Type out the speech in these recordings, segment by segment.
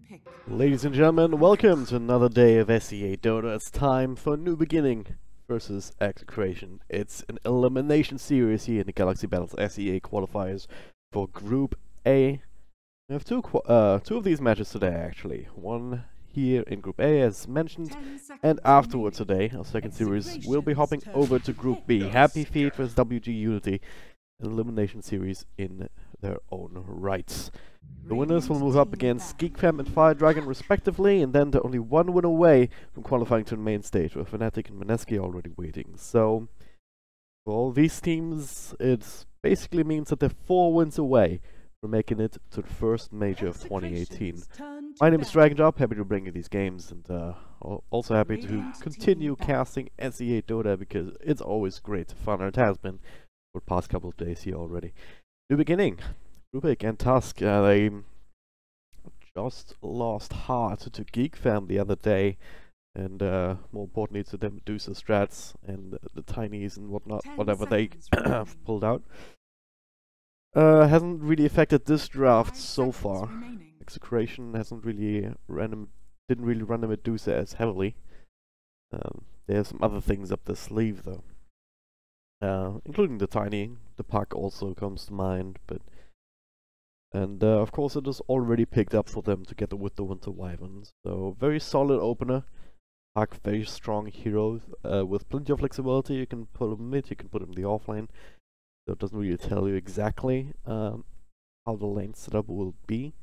pick. Ladies and gentlemen, welcome to another day of SEA Dota. It's time for a new beginning versus XctN. It's an elimination series here in the Galaxy Battles SEA qualifiers for Group A. We have two of these matches today, actually. One here in Group A, as mentioned, and afterwards today, our second series, we'll be hopping over to Group B. Happy Feet vs WG Unity, an elimination series in their own rights. The winners will move up against XctN and Fire Dragon respectively, and then they're only one win away from qualifying to the main stage, with Fnatic and Mineski already waiting. So, for all these teams, it basically means that they're 4 wins away from making it to the first major of 2018. My name is DragonJob, happy to bring you these games, and also happy to continue casting SEA Dota, because it's always great fun, and it has been for the past couple of days here already. New beginning. Rubik and Tusk, they just lost hard to XctN the other day, and more importantly to them Medusa strats and the Tinies and whatnot, whatever they pulled out. Hasn't really affected this draft so far. XctN hasn't really didn't really run the Medusa as heavily. There's some other things up the sleeve though, including the Tiny. The Puck also comes to mind, but. And of course it is already picked up for them together with the Winter Wyverns. So very solid opener. Puck, very strong hero with plenty of flexibility. You can put him mid, you can put him in the offlane. So it doesn't really tell you exactly how the lane setup will be.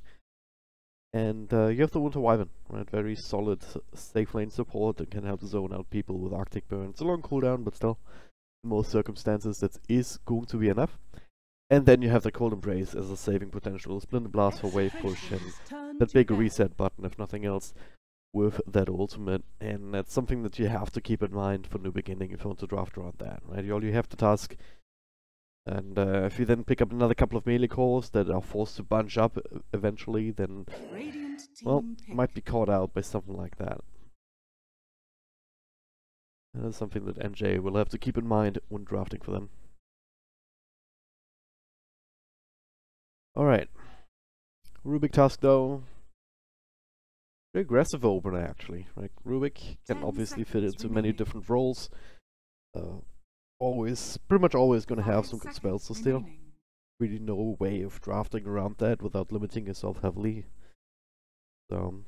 And you have the Winter Wyvern, right? Very solid, safe lane support and can help zone out people with Arctic Burn. It's a long cooldown, but still, in most circumstances, that is going to be enough. And then you have the Cold Embrace as a saving potential, Splinter Blast for wave push, and that big reset button, if nothing else, with that ultimate. And that's something that you have to keep in mind for new beginning if you want to draft around that, right? You have the Tusk, and if you then pick up another couple of melee cores that are forced to bunch up eventually, then, well, might be caught out by something like that. And that's something that NJ will have to keep in mind when drafting for them. Alright, Rubik Tusk though, very aggressive opener actually. Like Rubik can obviously fit into many different roles. Pretty much always gonna have some good spells to steal. Really no way of drafting around that without limiting yourself heavily. So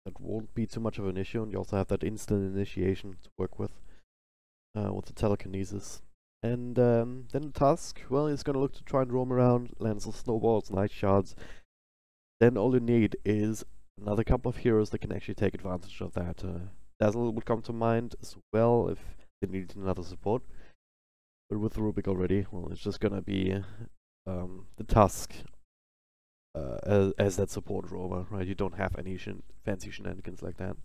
that won't be too much of an issue, and you also have that instant initiation to work with the telekinesis. And then the Tusk, well, he's gonna look to try and roam around, land some snowballs, nice shots. Then all you need is another couple of heroes that can actually take advantage of that. Dazzle would come to mind as well if they needed another support. But with Rubik already, well, it's just gonna be the Tusk as that support roamer, right? You don't have any fancy shenanigans like that.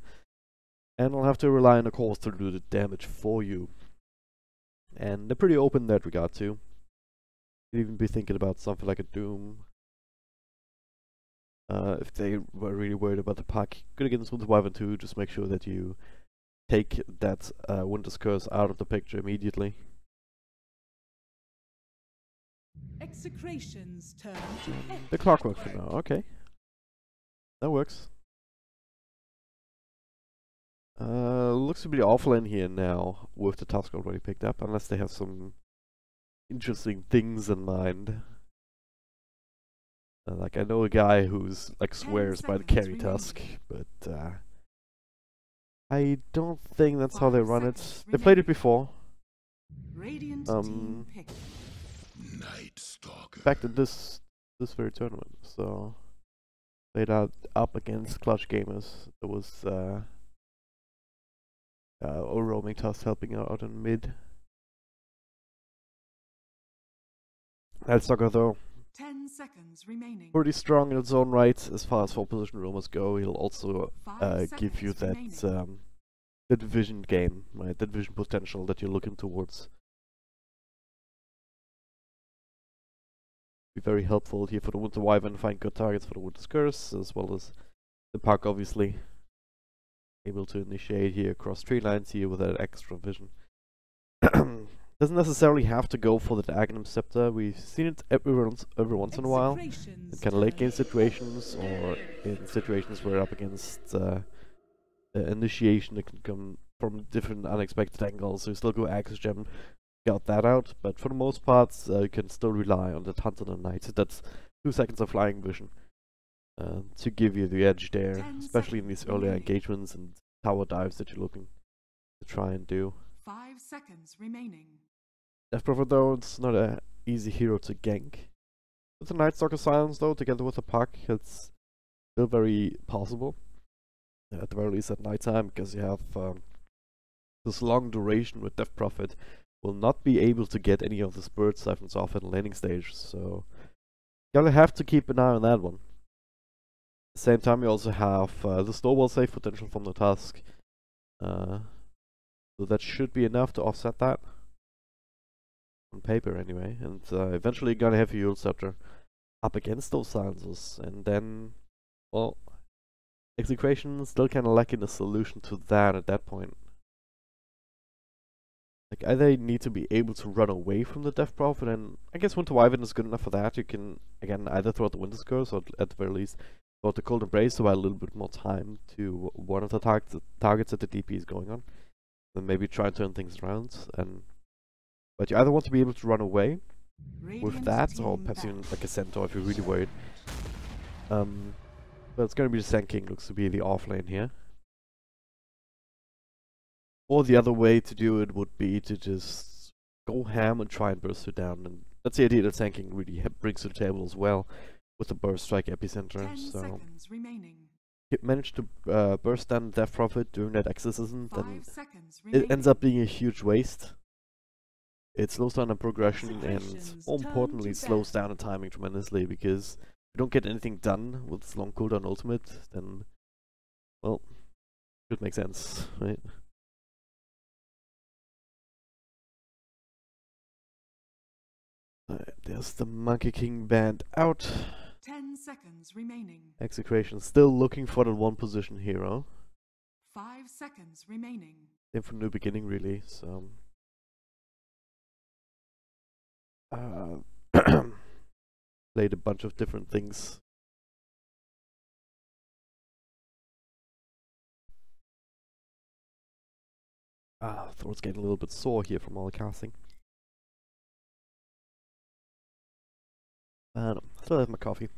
And I'll have to rely on the cores to do the damage for you. And they're pretty open in that regard too. You'd even be thinking about something like a Doom. If they were really worried about the Puck. Good against Winter Wyvern too, just make sure that you take that Winter's Curse out of the picture immediately. Execration's turn to pick. The Clockwork for now, okay. That works. Looks to be offlane here now, with the Tusk already picked up, unless they have some interesting things in mind. Like, I know a guy who's, like, swears by the carry Tusk, but, I don't think that's how they run it. They played it before. Back in this very tournament, so... Played out up against Clutch Gamers. There was, roaming Tusk helping out in mid. That sucker though, 10 seconds remaining. pretty strong in its own right as far as 4 position roamers go. He'll also give you that that vision game, right? That vision potential that you're looking towards. Be very helpful here for the Winter Wyvern, find good targets for the Winter's Curse, as well as the Puck obviously. Able to initiate here across tree lines here with that extra vision. Doesn't necessarily have to go for the Diagonum Scepter. We've seen it every once in a while, in kind of late game situations, or in situations where up against initiation that can come from different unexpected angles. So you still go XctN, got that out, but for the most part, you can still rely on the Hunter and Knight. That's 2 seconds of flying vision to give you the edge there, especially in these earlier engagements and tower dives that you're looking to try and do. 5 seconds remaining. Death Prophet though, it's not an easy hero to gank. With the Night Stalker Silence though, together with the puck, it's still very possible. At the very least at nighttime, because you have this long duration with Death Prophet will not be able to get any of the Spirit Siphons off at the landing stage, so you gotta have to keep an eye on that one. At the same time, you also have the Snowball save potential from the Tusk, so that should be enough to offset that. On paper anyway, and eventually you're gonna have your Scepter up against those silences, and then, well, Execration still kinda lacking a solution to that at that point. Like, either you need to be able to run away from the Death Prophet, and I guess Winter Wyvern is good enough for that. You can, again, either throw out the Winter's Curse, or at the very least, throw out the Cold Embrace to buy a little bit more time to one of the targets that the DP is going on. Then maybe try and turn things around, but you either want to be able to run away with that, or perhaps even like a Centaur if you're really worried. But it's going to be the Sand King, looks to be the off lane here. Or the other way to do it would be to just go ham and try and burst it down. And that's the idea that Sand King really brings to the table as well, with the Burst Strike Epicenter. So it managed to burst down Death Prophet during that exorcism, then it ends up being a huge waste. It slows down the progression and, more importantly, slows down the timing tremendously, because if you don't get anything done with this long cooldown ultimate, then, well, it should make sense, right? Alright, there's the Monkey King band out. 10 seconds remaining. Execration still looking for that one position hero. 5 seconds remaining. Same from New Beginning, really, so... played a bunch of different things. Throat's getting a little bit sore here from all the casting. I still have my coffee,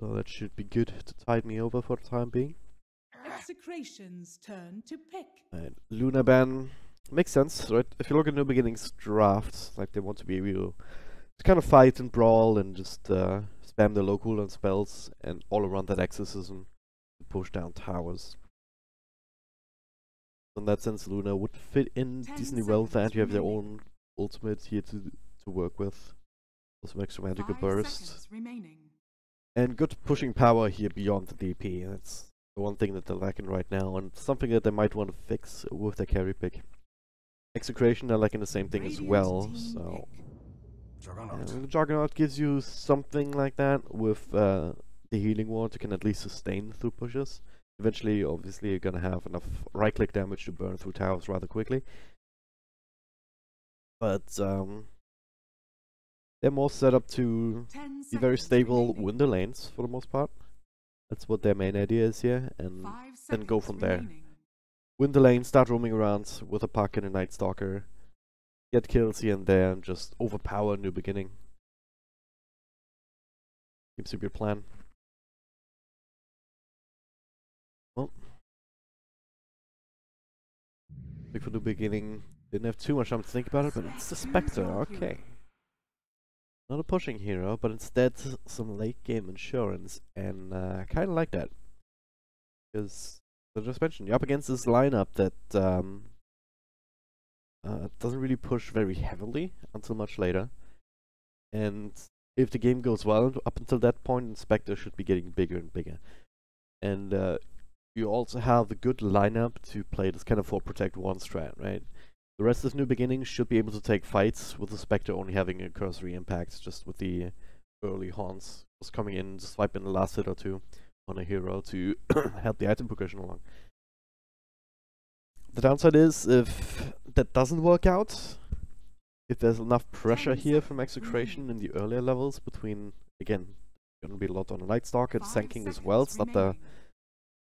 so that should be good to tide me over for the time being. Execration's turn to pick. And Luna ban makes sense, right? If you look at New Beginnings drafts, like they want to be able to kind of fight and brawl and just spam the low cooldown spells and all around that exorcism to push down towers. In that sense, Luna would fit in decently well with that. You have their own ultimate here to work with. Also extra magical burst. And good pushing power here beyond the DP. That's the one thing that they're lacking right now, and something that they might want to fix with their carry pick. Execration, they're lacking the same thing as well, so... the Juggernaut gives you something like that with the Healing Ward. You can at least sustain through pushes. Eventually, obviously, you're gonna have enough right-click damage to burn through towers rather quickly. But, they're more set up to be very stable winter lanes for the most part. That's what their main idea is here, and then go from there. Winter lane, start roaming around with a puck and a Night Stalker. Get kills here and there and just overpower New Beginning. Seems to be your plan. Well, big for New Beginning. Didn't have too much time to think about it, but it's the Spectre, okay. Not a pushing hero, but instead some late game insurance, and I kinda like that. Because, as I just mentioned, you're up against this lineup that doesn't really push very heavily until much later. And if the game goes well, up until that point, Spectre should be getting bigger and bigger. And you also have the good lineup to play this kind of 4 protect 1 strat, right? The rest of New Beginnings should be able to take fights with the Spectre only having a cursory impact, just with the early haunts just coming in, just swiping the last hit or two on a hero to help the item progression along. The downside is, if that doesn't work out, if there's enough pressure 10 here from seconds Execration in remaining. the earlier levels between, again, gonna be a lot on the Night Stalker, 5 Sand King as seconds well. It's not remaining.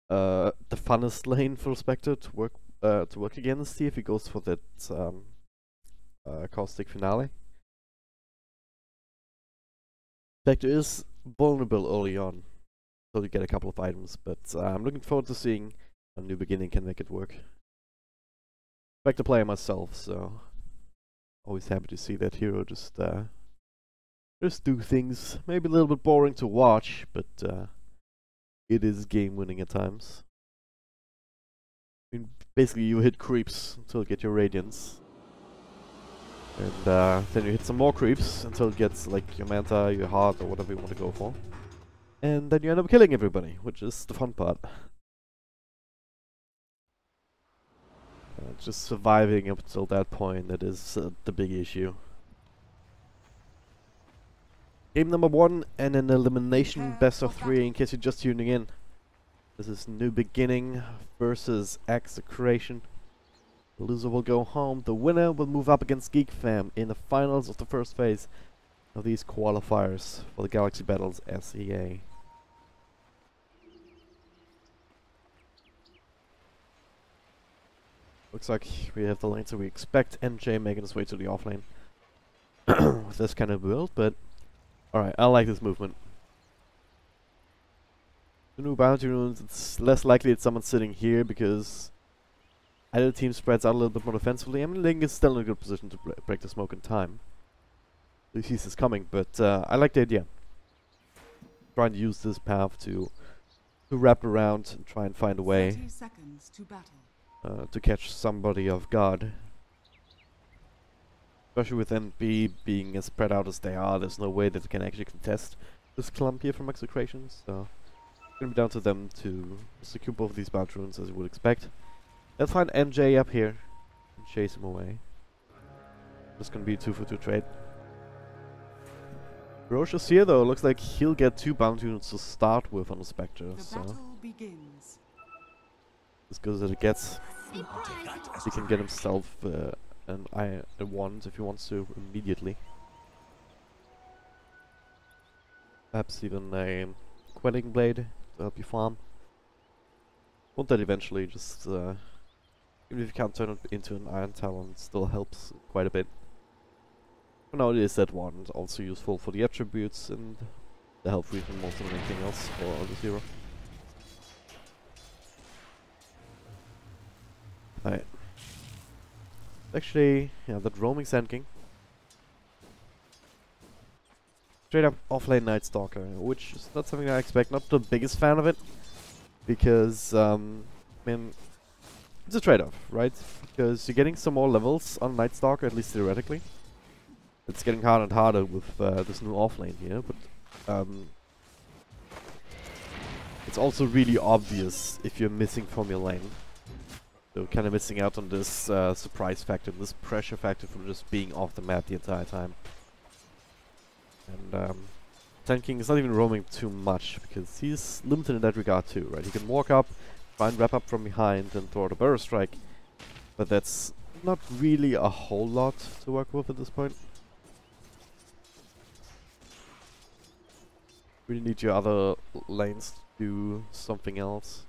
the funnest lane for Spectre to work against here if he goes for that caustic finale. Spectre is vulnerable early on, so you get a couple of items, but I'm looking forward to seeing how New Beginning can make it work. Spectre player myself, so always happy to see that hero just do things maybe a little bit boring to watch, but it is game winning at times. I mean, basically you hit creeps until you get your radiance. And then you hit some more creeps until it gets like your Manta, your heart, or whatever you want to go for. And then you end up killing everybody, which is the fun part. Just surviving up until that point, that is the big issue. Game number 1 and an elimination best of 3 in case you're just tuning in. This is New Beginning versus XctN. The loser will go home. The winner will move up against Geek Fam in the finals of the first phase of these qualifiers for the Galaxy Battles SEA. Looks like we have the lanes that we expect. NJ making his way to the offlane with this kind of build, but alright, I like this movement. The new bounty runes, it's less likely that someone's sitting here because either team spreads out a little bit more defensively. I mean, Ling is still in a good position to break the smoke in time. He sees this coming, but I like the idea. Trying to use this path to wrap around and try and find a way 30 seconds to battle. To catch somebody off guard. Especially with NB being as spread out as they are, there's no way that they can actually contest this clump here from Execration, so it's gonna be down to them to secure both of these bounty runes as you would expect. Let's find NJ up here and chase him away. It's gonna be a 2-for-2 trade. Roshan's here though, looks like he'll get 2 bounty runes to start with on the Spectre, The so battle begins. as good as it gets. He can get himself a wand if he wants to immediately. Perhaps even a quelling blade to help you farm. Won't that eventually, just even if you can't turn it into an iron talon, it still helps quite a bit. For now it is that wand, also useful for the attributes and the health regen more than anything else for this hero. Alright. Actually, yeah, that roaming Sand King. Straight up offlane Night Stalker, which is not something I expect. Not the biggest fan of it, because I mean, it's a trade-off, right? Because you're getting some more levels on Night Stalker, at least theoretically. It's getting harder and harder with this new offlane here, but it's also really obvious if you're missing from your lane. So kind of missing out on this surprise factor, this pressure factor from just being off the map the entire time. And Sand King is not even roaming too much because he's limited in that regard too, right? He can walk up, try and wrap up from behind and throw out a burrow strike, but that's not really a whole lot to work with at this point. Really need your other lanes to do something else.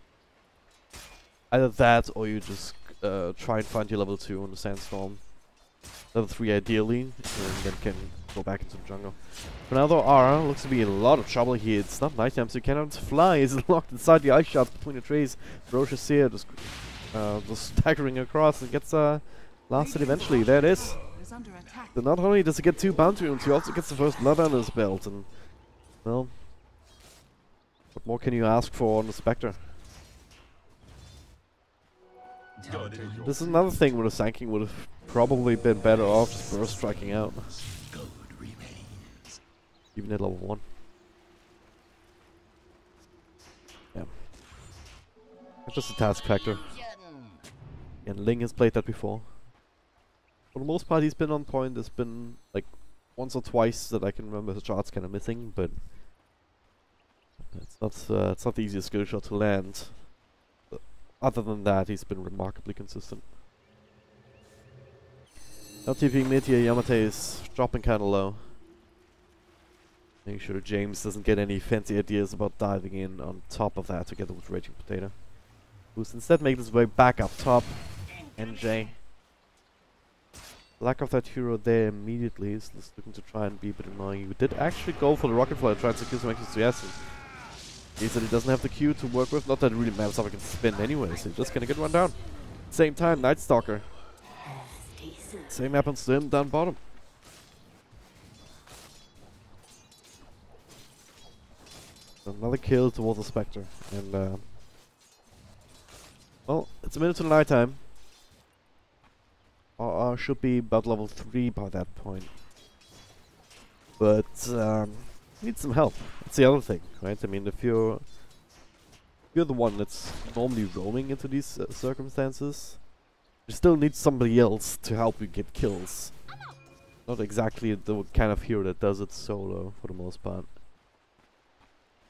Either that, or you just try and find your level 2 on the Sandstorm. Level 3 ideally, and then can go back into the jungle. For now though, Ara looks to be in a lot of trouble here. It's not nighttime, so he cannot fly. He's locked inside the ice shots between the trees. Roshan's here, just staggering across and gets blasted eventually. There it is. So not only does he get 2 bounty runes, he also gets the first blood under his belt. And, well, what more can you ask for on the Spectre? This is another thing where the Sand King would have probably been better off just burst striking out. Even at level 1. Yeah. It's just a task factor. And Ling has played that before. For the most part he's been on point. There's been like once or twice that I can remember his shots kind of missing, but it's not the easiest skill shot to land. Other than that, he's been remarkably consistent. LTP mid here, Yamate is dropping kinda low. Making sure James doesn't get any fancy ideas about diving in on top of that together with Raging Potato. Who's instead making his way back up top. NJ. Lack of that hero there immediately is looking to try and be a bit annoying. He did actually go for the rocket flight to try and secure some extra CS. He said he doesn't have the Q to work with. Not that it really matters how he can spin anyway, so he's just gonna get run down. Same time, Night Stalker. Same happens to him down bottom. Another kill towards the Spectre. And well, it's a minute to the night time. RR should be about level 3 by that point. But need some help. That's the other thing, right? I mean, if you're the one that's normally roaming into these circumstances, you still need somebody else to help you get kills. Not exactly the kind of hero that does it solo for the most part.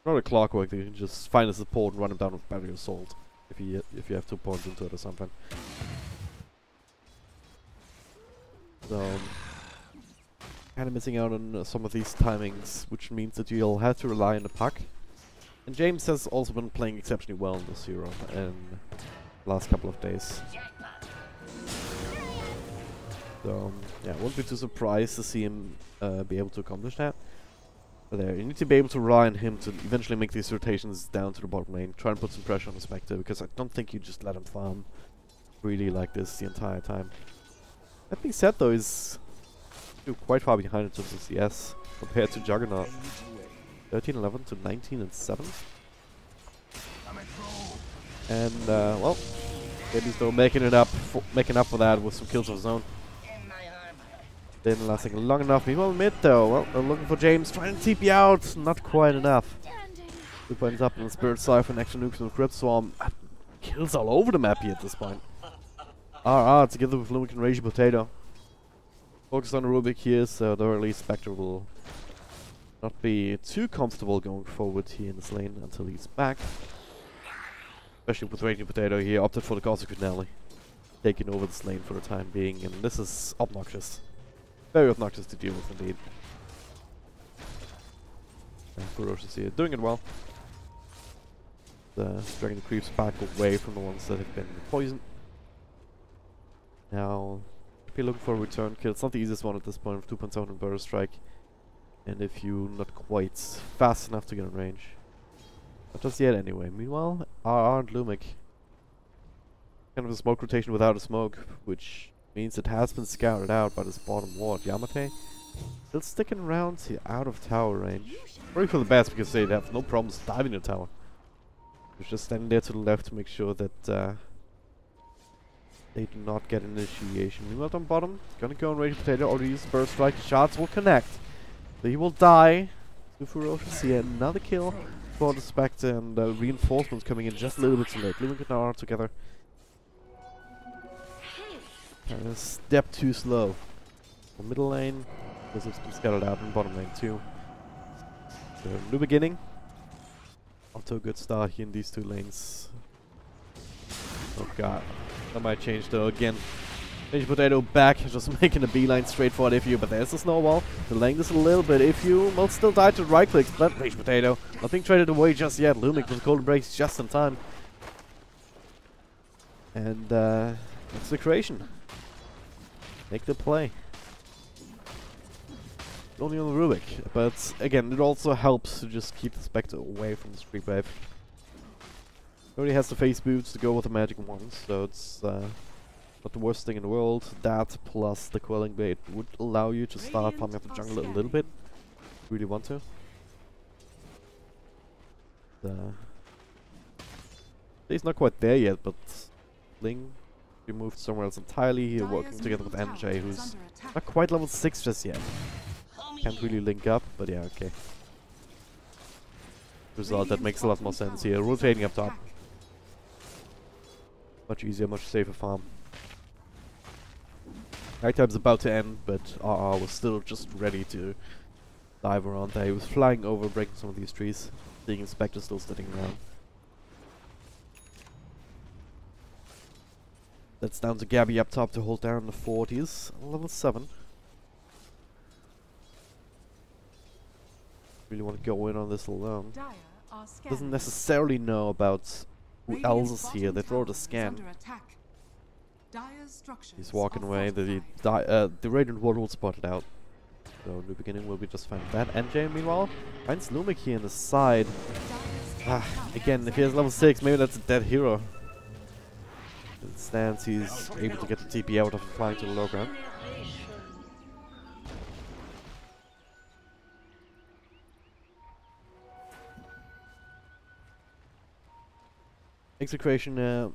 Not a clockwork that you can just find a support and run him down with battery assault if you have 2 points into it or something. So kind of missing out on some of these timings, which means that you'll have to rely on the puck. And James has also been playing exceptionally well in this hero in the last couple of days. So yeah, I won't be too surprised to see him be able to accomplish that. But there, you need to be able to rely on him to eventually make these rotations down to the bottom lane, try and put some pressure on the Spectre, because I don't think you just let him farm really like this the entire time. That being said though, he's still quite far behind in terms of CS compared to Juggernaut. 13-11 to 19-7. And well, maybe still making up for that with some kills of his own. Didn't lasting long enough. Meanwhile, mid though, well, they're looking for James, trying to TP out, not quite enough. 2 points up in the Spirit Siphon, extra nukes and Crypt Swarm. Kills all over the map here at this point. RR together with Lumic and Raging Potato. Focus on Rubik here, so the early Spectre will not be too comfortable going forward here in this lane until he's back. Especially with Raging Potato here, opted for the Cosmic Finale. Taking over this lane for the time being, and this is obnoxious. Very obnoxious to deal with indeed. Ferocious here, doing it well. Dragging the creeps back away from the ones that have been poisoned. Now, be looking for a return kill. It's not the easiest one at this point with 2.7 and Burst Strike. And if you're not quite fast enough to get in range. Not just yet anyway. Meanwhile, RR and Lumic. Kind of a smoke rotation without a smoke, which means it has been scouted out by this bottom ward. Yamate still sticking around here out of tower range. Probably for the best because they have no problems diving the tower. He's just standing there to the left to make sure that they do not get initiation. Meanwhile on bottom, gonna go on Raging Potato, already use the Burst Strike, shots will connect. So he will die. Two Ferocious here, another kill for the Spectre, and reinforcements coming in just a little bit too late. Lumic and RR together. Step too slow. The middle lane, because it's been scattered out in bottom lane too. So new beginning. Off to a good start here in these 2 lanes. Oh god. That might change though again. Raging Potato back, just making a beeline straight for it Ifyu, but there's the snowball. Delaying this a little bit. Ifyu will still die to right clicks, but Raging Potato not being traded away just yet. Lumic with golden breaks just in time. And that's the creation. Make the play. Only on the Rubik, but again, it also helps to just keep the Spectre away from the creep wave. He already has the face boots to go with the magic ones, so it's not the worst thing in the world. That plus the Quelling Blade would allow you to start farming up the jungle a little bit, if you really want to. He's not quite there yet, but Ling we moved somewhere else entirely. Here working together with NJ, who's not quite level 6 just yet. Can't really link up, but yeah, okay. Result that makes a lot more sense here. Rotating up top. Much easier, much safer farm. Nighttime's about to end, but RR was still just ready to dive around there. He was flying over, breaking some of these trees. Seeing Inspector still sitting around. That's down to Gabby up top to hold down the 40s. Level 7. Really want to go in on this alone. Doesn't necessarily know about who else is here. They throw the scan. He's walking away. The Radiant Ward will spot it out. So New Beginning will be just fine with that. And Jay, meanwhile, finds Lumic here on the side. Again, if he has level 6, maybe that's a dead hero. Instead, he's able to get the TP out of flying to the low ground. Execration,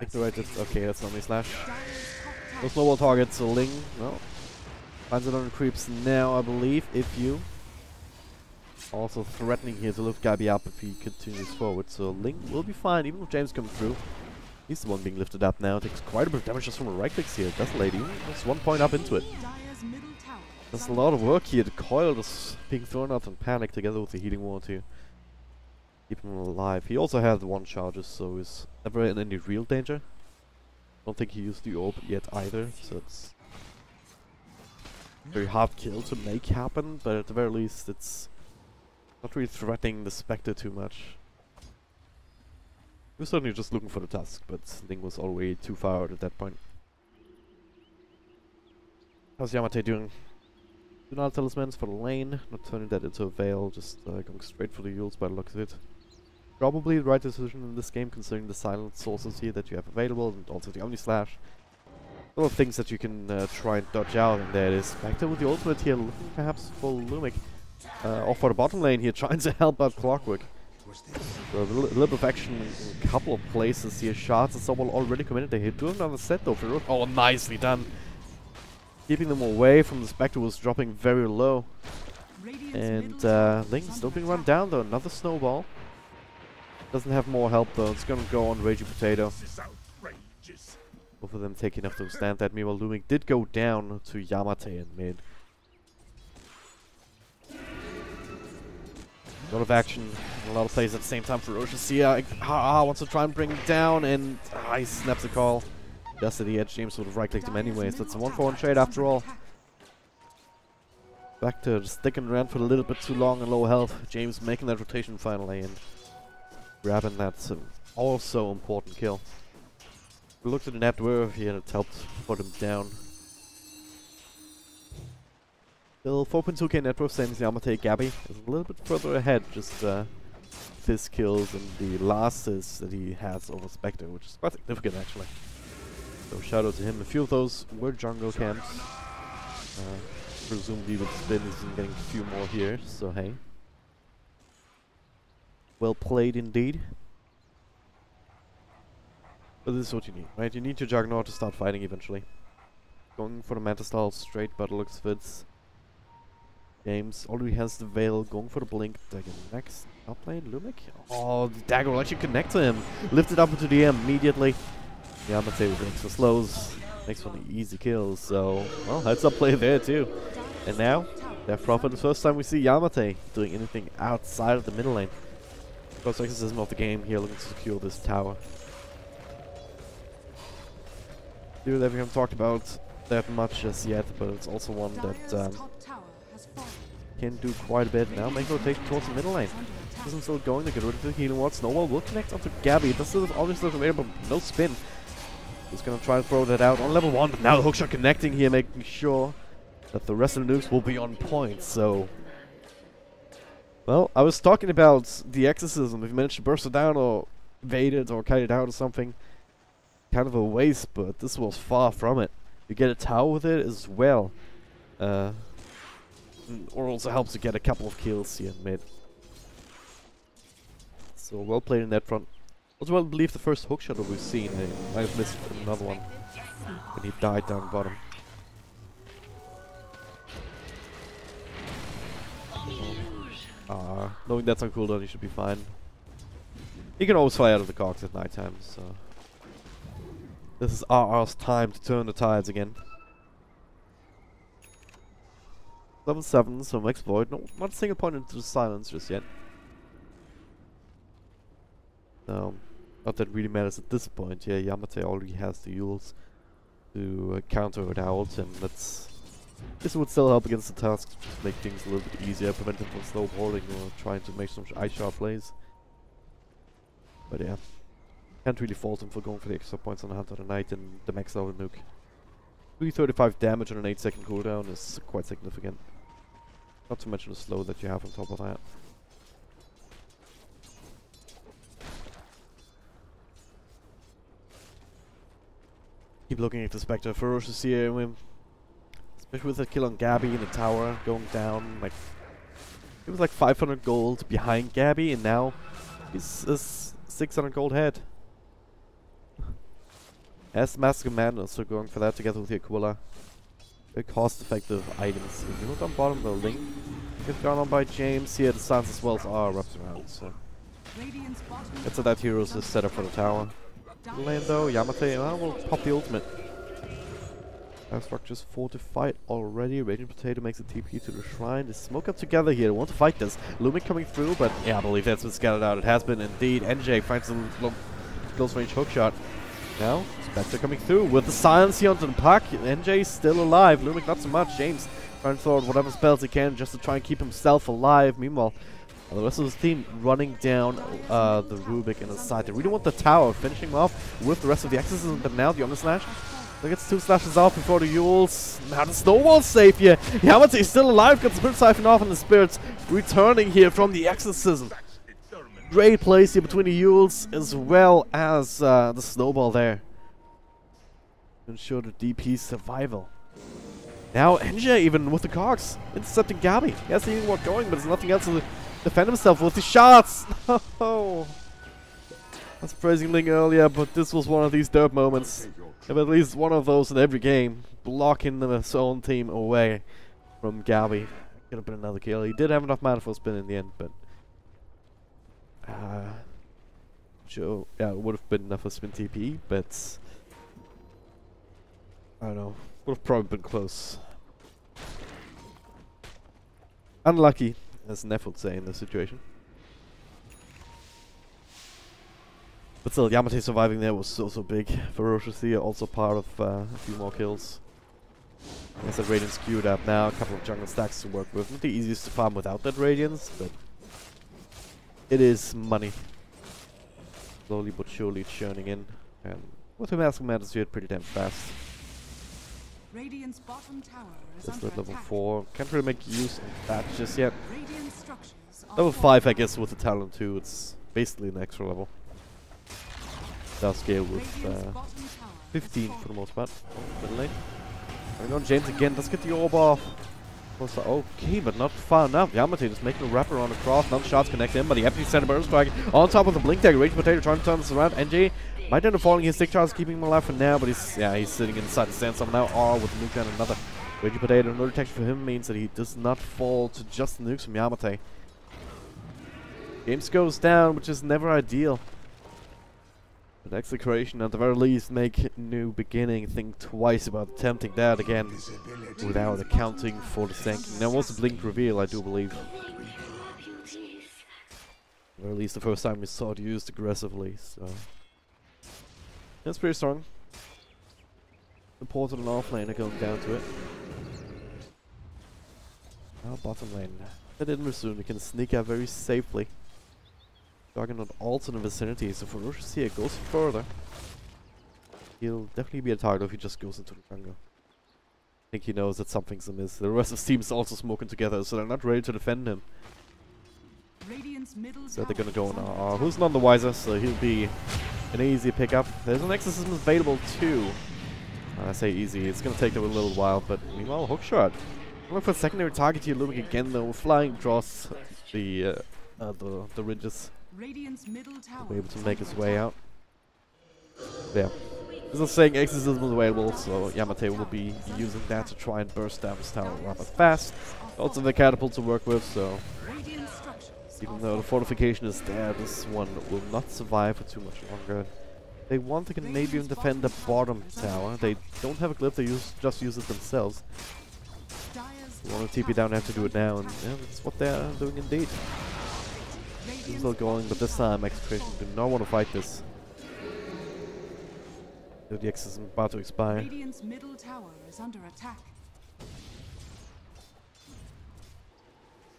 ignorated. Okay, that's not me slash. No snowball target, so Ling, well, finds it on the creeps now, I believe, if you. Also threatening here to lift Gabi up if he continues forward, so Ling will be fine, even with James coming through. He's the one being lifted up now, takes quite a bit of damage just from the right clicks here. That's Lady, just 1 point up into it. There's a lot of work here, the coil just being thrown out in panic together with the healing ward here. Keep him alive. He also has 1 charges, so he's never in any real danger. Don't think he used the orb yet either, so it's a very hard kill to make happen, but at the very least it's not really threatening the Spectre too much. He was certainly just looking for the task, but Ling was already too far out at that point. How's Yamate doing? Do not talismans for the lane, not turning that into a veil, just going straight for the Yules by the looks of it. Probably the right decision in this game, considering the silent sources here that you have available, and also the Omni Slash. A lot of things that you can try and dodge out, and there it is. Spectre with the ultimate here, looking perhaps for Lumic. Or for the bottom lane here, trying to help out Clockwork. So a little bit of action in a couple of places here. Shards and someone already committed. They do another set though. Oh, nicely done. Keeping them away from the Spectre was dropping very low. And Ling still being run down though. Another snowball. Doesn't have more help though. It's gonna go on Raging Potato. Both of them taking enough to stand that. Meanwhile, Lumic did go down to Yamate in mid. A lot of action, a lot of plays at the same time for Roshan. Sia wants to try and bring him down, and he snaps the call. Just at the edge, James would have right-clicked him anyways. That's a 1-for-1 trade after all. Back to sticking around for a little bit too long and low health. James making that rotation finally and grabbing that also important kill. We looked at the net worth here and it helped put him down. Still 4.2k net worth, same as Yamate. Gabi is a little bit further ahead, just his kills and the losses that he has over Spectre, which is quite significant actually. So shout out to him. A few of those were jungle camps. Presumably with spin he's getting a few more here, so hey. Well played indeed. But this is what you need, right? You need your Juggernaut to start fighting eventually. Going for the Manta style straight by the looks of it. James already has the Veil, going for the Blink. Dagger next. Top lane, Lumic. Oh, the dagger will actually connect to him. Lift it up into the air immediately. Yamate with extra slows. Makes for the easy kills. So, well, heads up play there too. And now, Death Prophet, the first time we see Yamate doing anything outside of the middle lane. First exorcism of the game here, looking to secure this tower. Dude, that we haven't talked about that much as yet, but it's also one that can do quite a bit now. Make rotation towards the middle lane. Isn't still going to get rid of the healing ward. Snowball will connect onto Gabi. That's still obviously available. No spin. He's gonna try and throw that out on level 1, but now the hookshot connecting here, making sure that the rest of the nukes will be on point. So, well, I was talking about the exorcism. If you managed to burst it down or evade it or kite it out or something, kind of a waste, but this was far from it. You get a tower with it as well. Or also helps to get a couple of kills here in mid. So well played in that front. Also, I believe the first hookshot that we've seen. I might have missed another one when he died down bottom. Knowing that's on cooldown, you should be fine. You can always fly out of the cogs at night time, so this is RR's time to turn the tides again. Level 7, so Max Void. No, not a single point into the silence just yet. So, not that really matters at this point. Yeah, Yamate already has the Yules. to counter it out, and this would still help against the task, just make things a little bit easier, prevent them from snowballing or trying to make some ice shard plays. But yeah, can't really fault him for going for the extra points on the Hunter of the Night and the max level nuke. 335 damage on an 8-second cooldown is quite significant. Not to mention the slow that you have on top of that. Keep looking at the Spectre. Ferocious here, especially with the kill on Gabby in the tower, going down like it was like 500 gold behind Gabby, and now he's 600 gold ahead. As Mask of Madness, so going for that together with the Aquila. Very cost-effective items. If you look on bottom, the Link gets gone on by James here. The Silence as well are wrapped around. So that's what that hero's is set up for the tower. Lane though, Yamate, well, we'll pop the ultimate. Our structure's fortified already. Raging Potato makes a TP to the shrine. They smoke up together here. They want to fight this. Lumic coming through, but yeah, I believe that's been scattered out. It has been indeed. NJ finds a close range hookshot. Now, Spectre coming through with the silence here onto the puck. NJ still alive. Lumic not so much. James trying to throw out whatever spells he can just to try and keep himself alive. Meanwhile, the rest of his team running down the Rubik in the side. They really want the tower, finishing him off with the rest of the Exorcism, but now the Omnislash. Look, it's 2 slashes off before the Yules. Now the Snowball's safe here. Yamate is still alive, got the Spirit Siphon off, and the Spirits returning here from the Exorcism. Great place here between the Yules as well as the Snowball there to ensure the DP's survival. Now NJ even with the cogs intercepting Gabby. Yes, he didn't want going, but there's nothing else to defend himself with the shots. No. I was praising Ling earlier, but this was one of these derp moments. Have at least one of those in every game, blocking his own team away from Gabby. Could have been another kill. He did have enough mana for a spin in the end, but sure, yeah, it would have been enough for spin TP, but I don't know. Would have probably been close. Unlucky, as Neff would say in this situation. But still, Yamate surviving there was so big. Ferocious here, also part of a few more kills. I guess that Radiance queued up now, a couple of jungle stacks to work with. Not the easiest to farm without that Radiance, but it is money. Slowly but surely churning in. And with him asking Madness here pretty damn fast. Radiant's bottom tower is Just under at level attack. 4. Can't really make use of that just yet. Radiant structures are Level falling. 5, I guess, with the Talon 2, it's basically an extra level. Does scale with Radiant's bottom tower 15 is for the falling. most part. Middle lane. Going on James again, let's get the orb off. Okay, but not far enough. Yamate just making a wrap around across. None shots connect him, but the empty center burn strike on top of the blink tag. Rage Potato trying to turn this around. NJ might end up falling his stick charge, keeping him alive for now, but he's sitting inside the sandstorm now. R with the nuke and another. Rage Potato, no detection for him means that he does not fall to just the nukes from Yamate. Games goes down, which is never ideal. But Execration, at the very least, make New Beginning think twice about attempting that again without accounting for the sinking. Now, was a blink reveal, I do believe. Or at least the first time we saw it used aggressively, so that's pretty strong. Supported an offlaner going down to it. Now bottom lane. That didn't soon, we can sneak out very safely. Juggernaut also in the vicinity, so Ferocious here goes further. He'll definitely be a target if he just goes into the jungle. I think he knows that something's amiss. The rest of the team is also smoking together, so they're not ready to defend him. Radiant's middle So they're gonna tower go is on under who's attack. none the wiser, so he'll be an easy pickup. There's an exorcism available too. I say easy, it's gonna take them a little while, but meanwhile, hookshot. Look for a secondary target here, looming again though, flying across the ridges. Radiant's middle tower Be able to is make under his way attack. out. Yeah. This is saying exorcism is available, so Yamate will be using that to try and burst down this tower rather fast. Also the catapult to work with, so Radiant structures even are though the fortification is there, this one will not survive for too much longer. They want to can maybe even defend the bottom tower. They don't have a glyph, they just use it themselves. Dire's They want to TP down, have to do it now, and yeah, that's what they're doing indeed. Still going, but this time Execration do not want to fight this. The X is about to expire. Radiant's middle tower is under attack.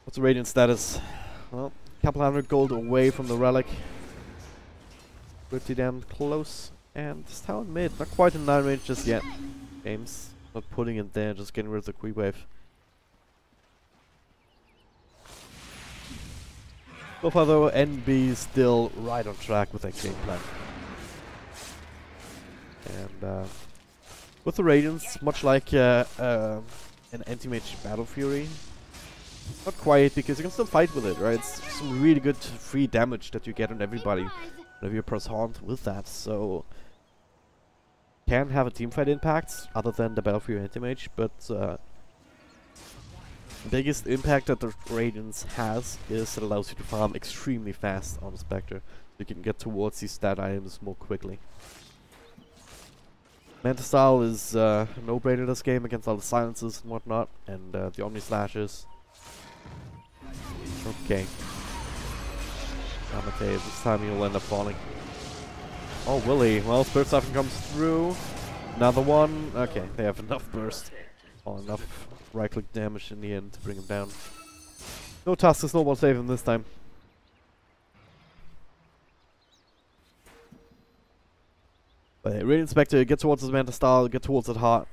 What's the Radiant status? Well, a couple hundred gold away from the relic. Pretty damn close. And this tower mid, not quite in 9 range just yet. James not putting it there, just getting rid of the creep wave. So far though, NB still right on track with that game plan. And with the Radiance, much like an anti-mage Battle Fury, not quite, because you can still fight with it, right? It's some really good free damage that you get on everybody whenever you press Haunt with that, so can have a teamfight impact other than the Battle Fury anti-mage, but the biggest impact that the Radiance has is it allows you to farm extremely fast on the Spectre. You can get towards these stat items more quickly. Manta Style is a no-brainer this game against all the silences and whatnot, and the Omni Slashes. Okay. Amate, this time he'll end up falling. Oh, will he? Well, Spirit Siphon comes through. Another one. Okay, they have enough burst. Oh, enough right-click damage in the end to bring him down. No task to snowball save him this time. But hey, Radiant Spectre, get towards his Manta Style, get towards that heart.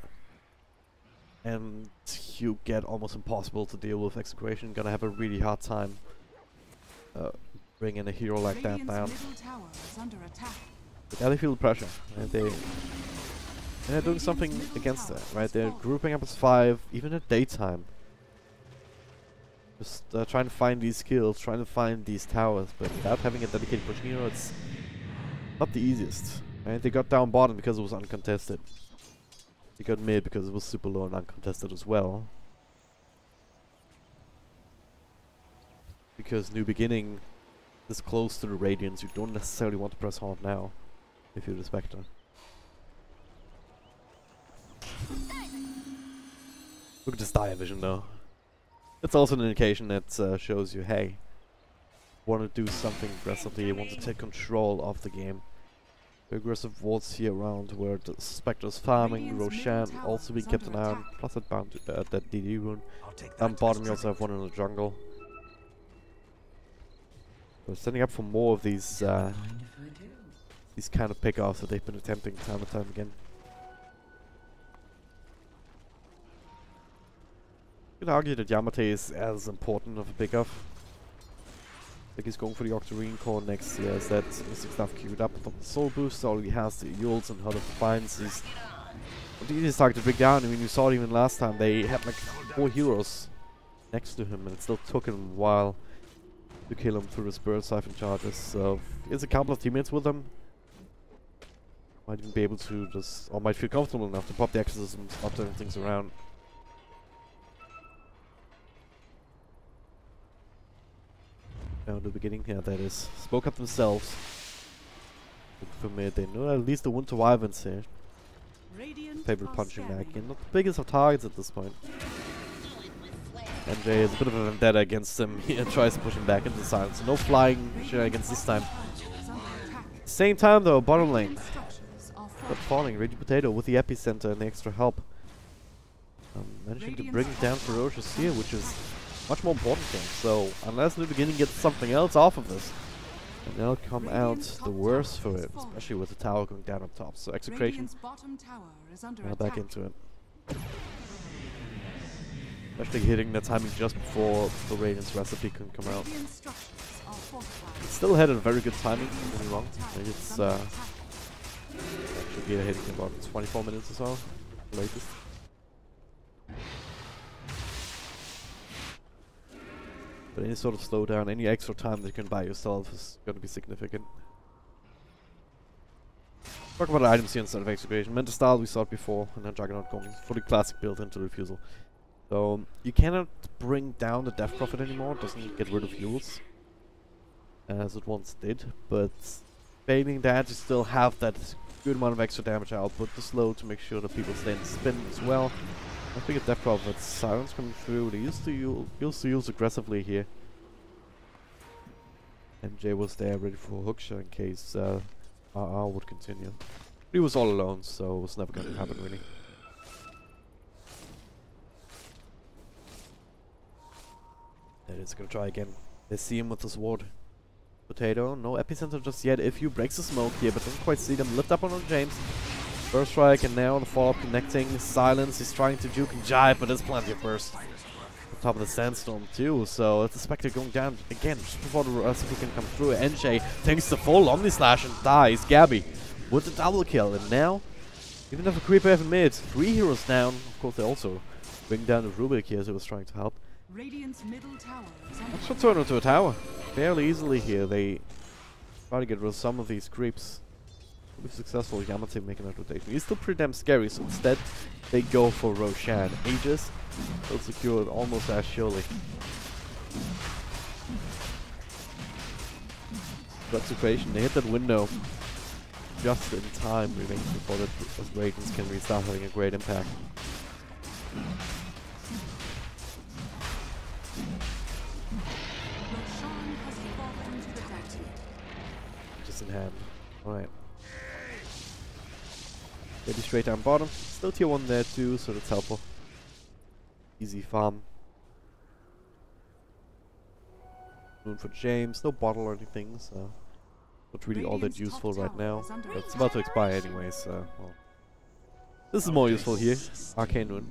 And you get almost impossible to deal with Execration. Gonna have a really hard time bringing a hero like that down. But they feel the pressure, and they're doing something against it, right? They're grouping up as 5, even at daytime. Just trying to find these kills, trying to find these towers, but without having a dedicated pushing hero, it's not the easiest. Right? They got down bottom because it was uncontested. They got mid because it was super low and uncontested as well. Because New Beginning is close to the Radiance, you don't necessarily want to press Haunt now, if you're the Spectre. Look at this dire vision though. It's also an indication that shows you, hey, want to do something aggressively, you want to take control of the game. Aggressive wards here around where the Spectre's farming, Roshan also being kept an eye on, plus that bound that DD rune. Down bottom you also have one in the jungle. So setting up for more of these kind of pickoffs that they've been attempting time and time again. You could argue that Yamate is as important of a pickoff. I think he's going for the Octarine core next year, as that mystic stuff queued up. On the soul boost already has the Yules and Hut of Defiance. He's the easiest target to bring down. I mean, you saw it even last time. They had like 4 heroes next to him, and it still took him a while to kill him through his Burn Siphon charges. So he has a couple of teammates with him. Might even be able to just, or might feel comfortable enough to pop the exorcism, stop turning things around. Now in the beginning, yeah, that is. Spoke up themselves. For me, they know at least the Winter Wyverns here. Favorite punching back in. Not the biggest of targets at this point. MJ is a bit of a vendetta against him. He tries to push him back into the silence. No flying shenanigans this time. Same time though, bottom lane. But falling, Raging Potato with the epicenter and the extra help. Managing to bring down Ferocious here, which is much more important thing. So unless New Beginning gets something else off of this, and they'll come out the worse for it, especially with the tower going down on top. So Execration, now back into it. Especially hitting the timing just before the Radiance recipe can come out. It's still had a very good timing, don't get me wrong. It's should be hitting in about 24 minutes or so, latest. But any sort of slowdown, any extra time that you can buy yourself is going to be significant. Talk about the items here instead of Execration. Mental Style, we saw it before, and then Juggernaut going for the classic build into Refusal. So you cannot bring down the Death Prophet anymore, it doesn't get rid of Yules, as it once did, but failing that, you still have that good amount of extra damage output to slow to make sure that people stay in the spin as well. I think a Death Prophet, Sirens coming through, they used to use aggressively here. MJ was there ready for a hookshot in case RR would continue. He was all alone, so it was never gonna happen really. And it's gonna try again. They see him with the sword. Potato, no epicenter just yet. If you breaks the smoke here, but doesn't quite see them. Lift up on James. First strike, and now the follow-up connecting. Silence, he's trying to juke and jive, but there's plenty of burst. On top of the sandstorm too, so it's the Spectre going down again just before the recipe can come through. NJ takes the full Omni Slash and dies. Gabby with the double kill, and now even if a creeper have mid, 3 heroes down. Of course, they also bring down the Rubik here, so he was trying to help. Radiant's middle tower is under That should turn into a tower fairly easily here. They try to get rid of some of these creeps. Will be successful. Yamate making that rotation. He's still pretty damn scary, so instead they go for Roshan. Aegis will secure it almost as surely. That's equation. They hit that window just in time, remaining before the Radiants can restart having a great impact. Roshan has fallen to the dead. Just in hand. Alright. Maybe straight down bottom. Still tier 1 there too, so that's helpful. Easy farm. Moon for James. No bottle or anything, so not really all that useful right now. But it's about to expire anyway, so well. This is more useful here. Arcane Rune.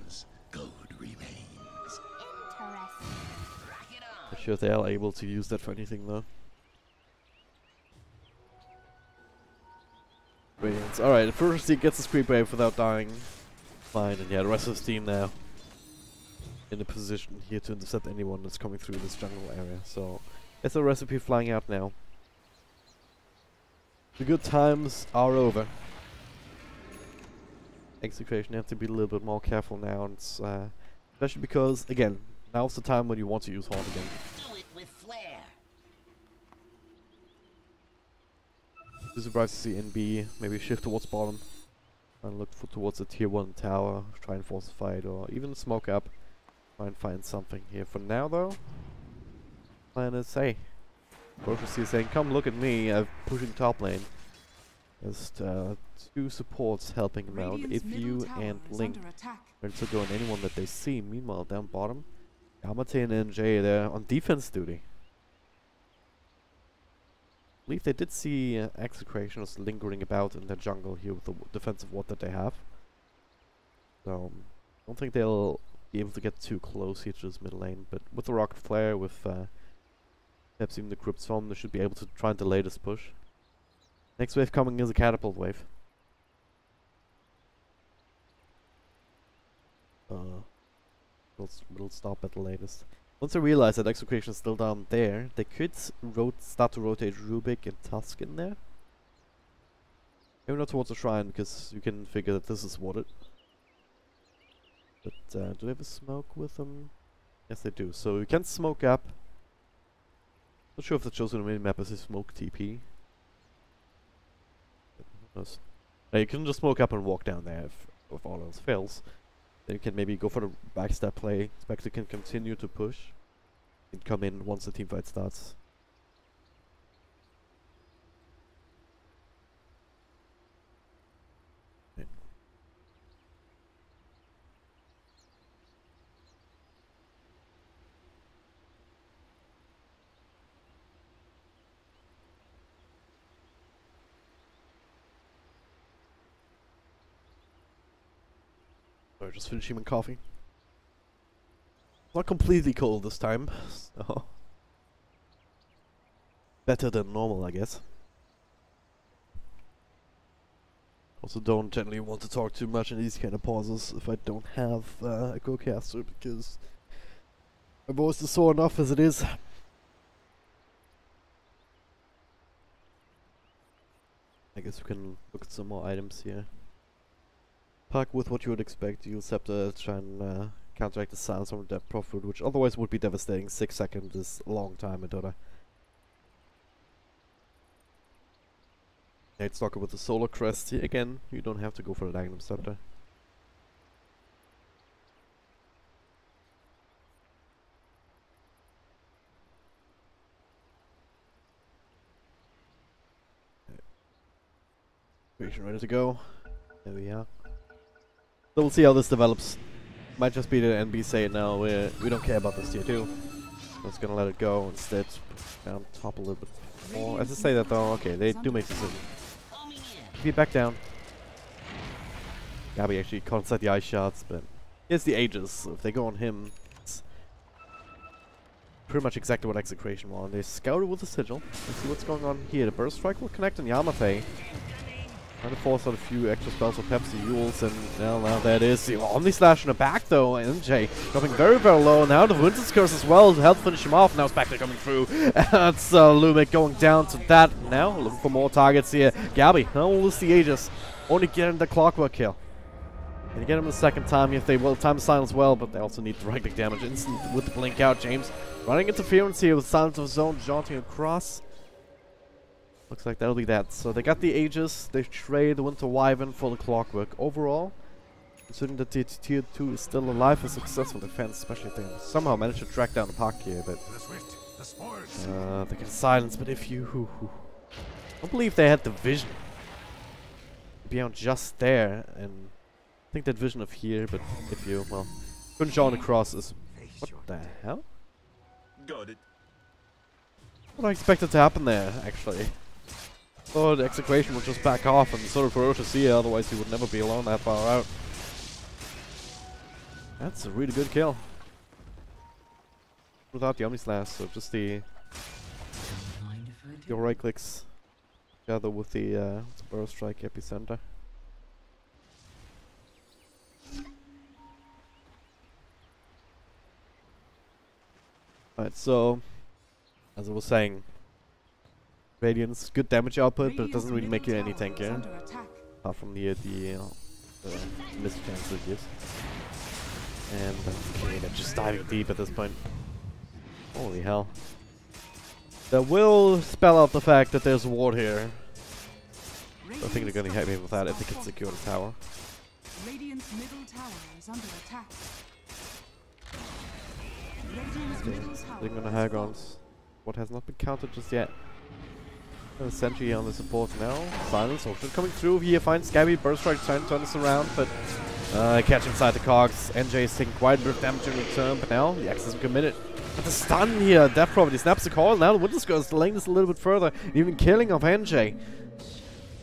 Not sure if they are able to use that for anything though. Brilliant. Alright, first he gets the Creep Wave without dying. Fine, and yeah, the rest of his team now in a position here to intercept anyone that's coming through this jungle area. So, it's a recipe flying out now. The good times are over. Execution, you have to be a little bit more careful now, and it's, especially because, again, now's the time when you want to use Horn again. Do it with flair. Be surprised to see NB maybe shift towards bottom and look towards the tier 1 tower, try and force a fight, or even smoke up, try and find something here. For now though, plan is, hey, Roshan is saying, come look at me, I'm pushing top lane. There's 2 supports helping him out, if you and Link are to go on anyone that they see. Meanwhile, down bottom, Yamate and NJ, they're on defense duty. I believe they did see Execrationers lingering about in the jungle here with the defensive ward that they have. So, I don't think they'll be able to get too close here to this middle lane, but with the Rocket Flare, with perhaps even the Crypt Storm, they should be able to try and delay this push. Next wave coming is a Catapult wave. We'll stop at the latest. Once I realize that Execration is still down there, they could start to rotate Rubik and Tusk in there. Maybe not towards the shrine, because you can figure that this is watered. But do they have a smoke with them? Yes, they do. So you can smoke up. Not sure if the chosen minimap is a smoke TP. Who knows? Now you can just smoke up and walk down there if all else fails. Then you can maybe go for the backstab play. Spectre can continue to push and come in once the team fight starts. Right. Sorry, just finishing my coffee. Not completely cold this time, so better than normal, I guess. Also, don't generally want to talk too much in these kind of pauses if I don't have a co-caster, because my voice is sore enough as it is. I guess we can look at some more items here. Pack with what you would expect. You'll have to try and counteract the silence from that Profit, which otherwise would be devastating. 6 seconds is a long time in Dota. Nate Stalker with the Solar Crest. Here again, you don't have to go for the Magnum Scepter. Ready to go. There we are. So we'll see how this develops. Might just be the NB say it now. We don't care about this tier 2. Just gonna let it go instead. Push down top a little bit more. As I say that though, okay, they do make a decision. Keep it back down. Gabby actually caught inside the ice shots, but here's the Aegis. So if they go on him, it's pretty much exactly what XctN wanted. They scouted with the sigil. Let's see what's going on here. The burst strike will connect on Yamate. Trying to force out a few extra spells with Pepsi Yules, and now that is the Omni Slash in the back though. MJ dropping very, very low. Now the Winter's Curse as well to help finish him off. Now Spectre coming through. That's Lumic going down to that now. Looking for more targets here. Gabby, now we'll lose the Aegis. Only getting the Clockwork kill. Gonna get him the second time if they will time silence well, but they also need the right click damage instant with the blink out. James running interference here with Silence of his own, jaunting across. Looks like that'll be that. So they got the Aegis, they trade the Winter Wyvern for the Clockwork. Overall, considering that tier 2 is still alive, a successful defense, especially if they somehow manage to track down the puck here, but they can silence, but if you I don't believe they had the vision beyond just there, and I think that vision of here, but if you, well, couldn't show on the cross is what the hell? Got it. What I expected to happen there, actually. Thought XctN would just back off and sort of ferocious see, otherwise he would never be alone that far out. That's a really good kill. Without the Omni Slash, so just the your right clicks together with the Burrow Strike Epicenter. Alright, so as I was saying, Radiance, good damage output, but it doesn't really make you any tankier. Apart from the missed chance it gives. And okay, they're just diving deep at this point. Holy hell. That will spell out the fact that there's a ward here. I think they're gonna hit me with that if they can secure the tower. Radiant's middle tower is under attack. They're gonna Hagons. What has not been counted just yet. A sentry on the support now. Silence Ocean coming through here. Finds Gabby. Burst Strike trying to turn this around, but catch inside the cogs. NJ is taking quite a bit of damage in return, but now the X isn't committed. But the stun here, Death Prophet snaps the call. Now the Winter's Curse is delaying this a little bit further, even killing off NJ.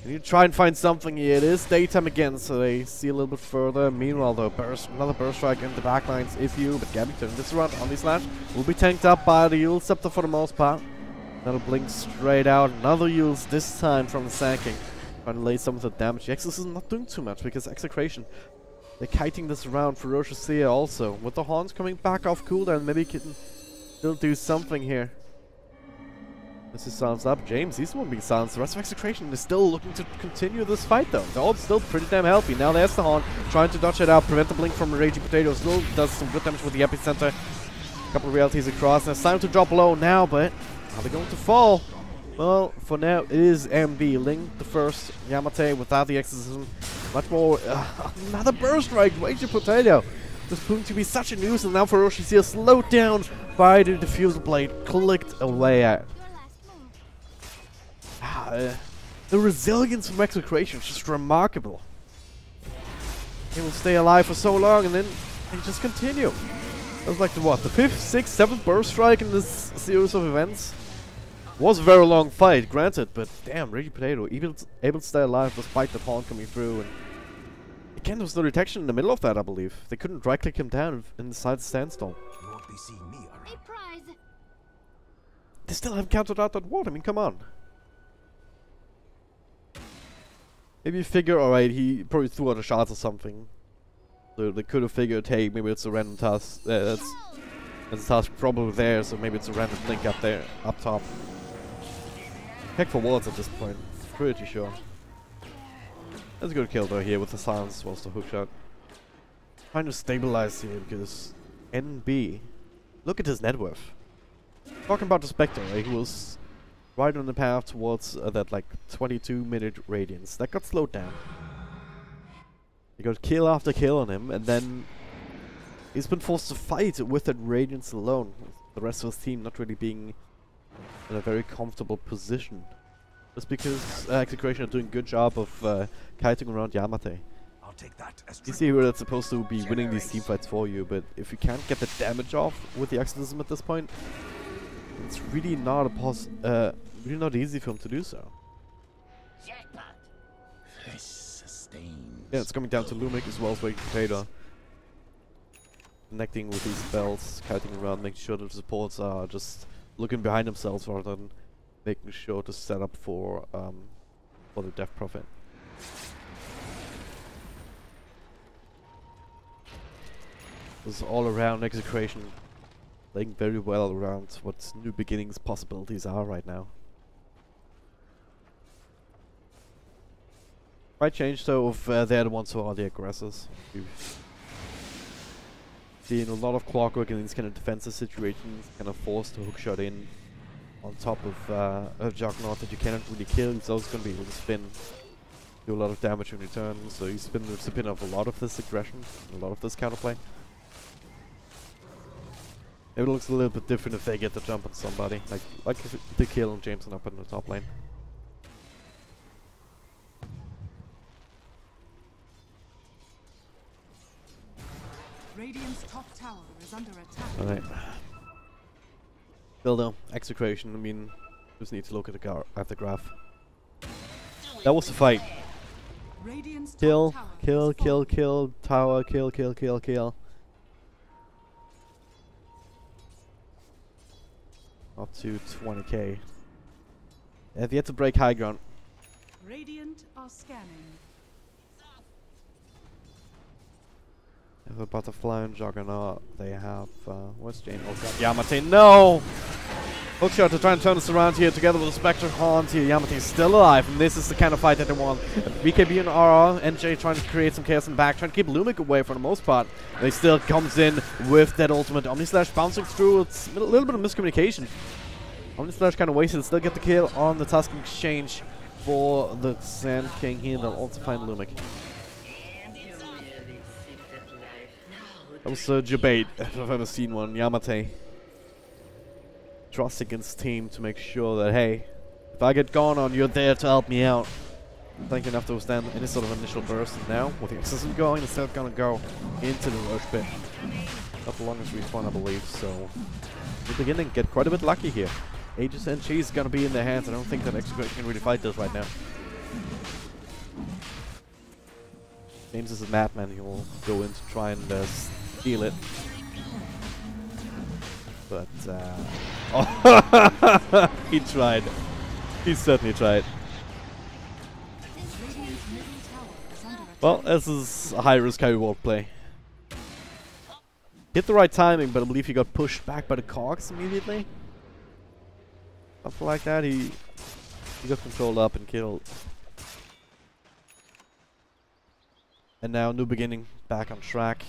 They need to try and find something here. It is daytime again, so they see a little bit further. Meanwhile, though, another burst strike in the backlines. If you, but Gabby turning this around on the slash will be tanked up by the Yule Scepter for the most part. That'll blink straight out. Another Yules this time from the sacking. Trying to lay some of the damage. The Exodus is not doing too much because XctN, they're kiting this around. Ferocious Seer also. With the Horns coming back off cooldown, maybe can still do something here. This is silenced up. James, he's the one being silenced. The rest of XctN is still looking to continue this fight though. They're all still pretty damn healthy. Now there's the Horn trying to dodge it out, prevent the blink from Raging Potato. Still does some good damage with the Epicenter. Couple of realities across. Now it's time to drop low now, but are they going to fall? Well, for now it is MB. Link the first, Yamate without the exorcism. Much more, another burst strike, Raging Potato. This proving to be such a nuisance. Now Ferocious here slowed down by the diffusal blade, clicked away at. The resilience from XctN is just remarkable. They will stay alive for so long and then they just continue. That was like the what? The 5th, 6th, 7th burst strike in this series of events. Was a very long fight, granted, but damn, Raging Potato able to stay alive despite the Horn coming through. And again, there was no detection in the middle of that, I believe. They couldn't right click him down inside the standstill. You won't be seeing me around. A prize. They still haven't counted out that ward. I mean, come on. Maybe you figure, alright, he probably threw out a shot or something. So they could have figured, hey, maybe it's a random task. That's a task probably there, so maybe it's a random link up there, up top. Heck for wards at this point, pretty sure. That's a good kill though here with the silence as well as the hook shot. Trying to stabilize here because NB, look at his net worth. Talking about the Spectre, right? He was right on the path towards that like 22-minute radiance. That got slowed down. You got kill after kill on him, and then he's been forced to fight with that radiance alone. The rest of his team not really being in a very comfortable position. Just because XctN are doing a good job of kiting around Yamate. I'll take that as You see where it's supposed to be winning these team fights for you, but if you can't get the damage off with the Exorcism at this point, it's really not really not easy for him to do so. Yeah, it's coming down to Lumic as well as Wake Potato. Connecting with these spells, kiting around, making sure that the supports are just looking behind themselves rather than making sure to set up for the Death Prophet. This is all around XctN playing very well around what New Beginnings possibilities are right now. Might change though if they're the ones who are the aggressors. We've seen a lot of clockwork in these kind of defensive situations, kind of forced to hookshot in on top of Juggernaut that you cannot really kill. He's also going to be able to spin, do a lot of damage in return, so he's been the recipient of a lot of this aggression, a lot of this counterplay. Maybe it looks a little bit different if they get the jump on somebody, like the kill on Jameson up in the top lane. Radiant's top tower is under attack. Alright. Still though, XctN, I mean, just need to look at the graph. That was the fight. Radiant's Kill, top tower kill, is kill, falling. kill, tower, kill, kill, kill, kill. Up to 20k. They have yet to break high ground. Radiant are scanning. They have a Butterfly and Juggernaut. They have, where's Jane? Oh god, Yamate, no! Hookshot to try and turn this around here together with the Spectre Haunt here. Yamate's still alive, and this is the kind of fight that they want. BKB and RR, NJ trying to create some chaos in the back, trying to keep Lumic away for the most part. They still comes in with that ultimate. Omni-Slash bouncing through, it's a little bit of miscommunication. Omni-Slash kind of wasted, still get the kill on the Tusk Exchange for the Sand King here. They'll also find Lumic. That was a debate if I've ever seen one. Yamate trusting his team to make sure that, hey, if I get gone on, you're there to help me out. I think enough to withstand any sort of initial burst. And now, with the Exorcism going, it's still gonna go into the Roche pit. Not the longest respawn, I believe, so in the beginning, get quite a bit lucky here. Aegis and Cheese is gonna be in their hands. I don't think that XctN can really fight this right now. James is a madman. He will go in to try and steal it. But, oh, he tried. He certainly tried. Radiant's middle tower is under attack. Well, this is a high-risk, high-reward play. Hit the right timing, but I believe he got pushed back by the cogs immediately. Something like that. He got controlled up and killed. And now, New Beginning, back on track.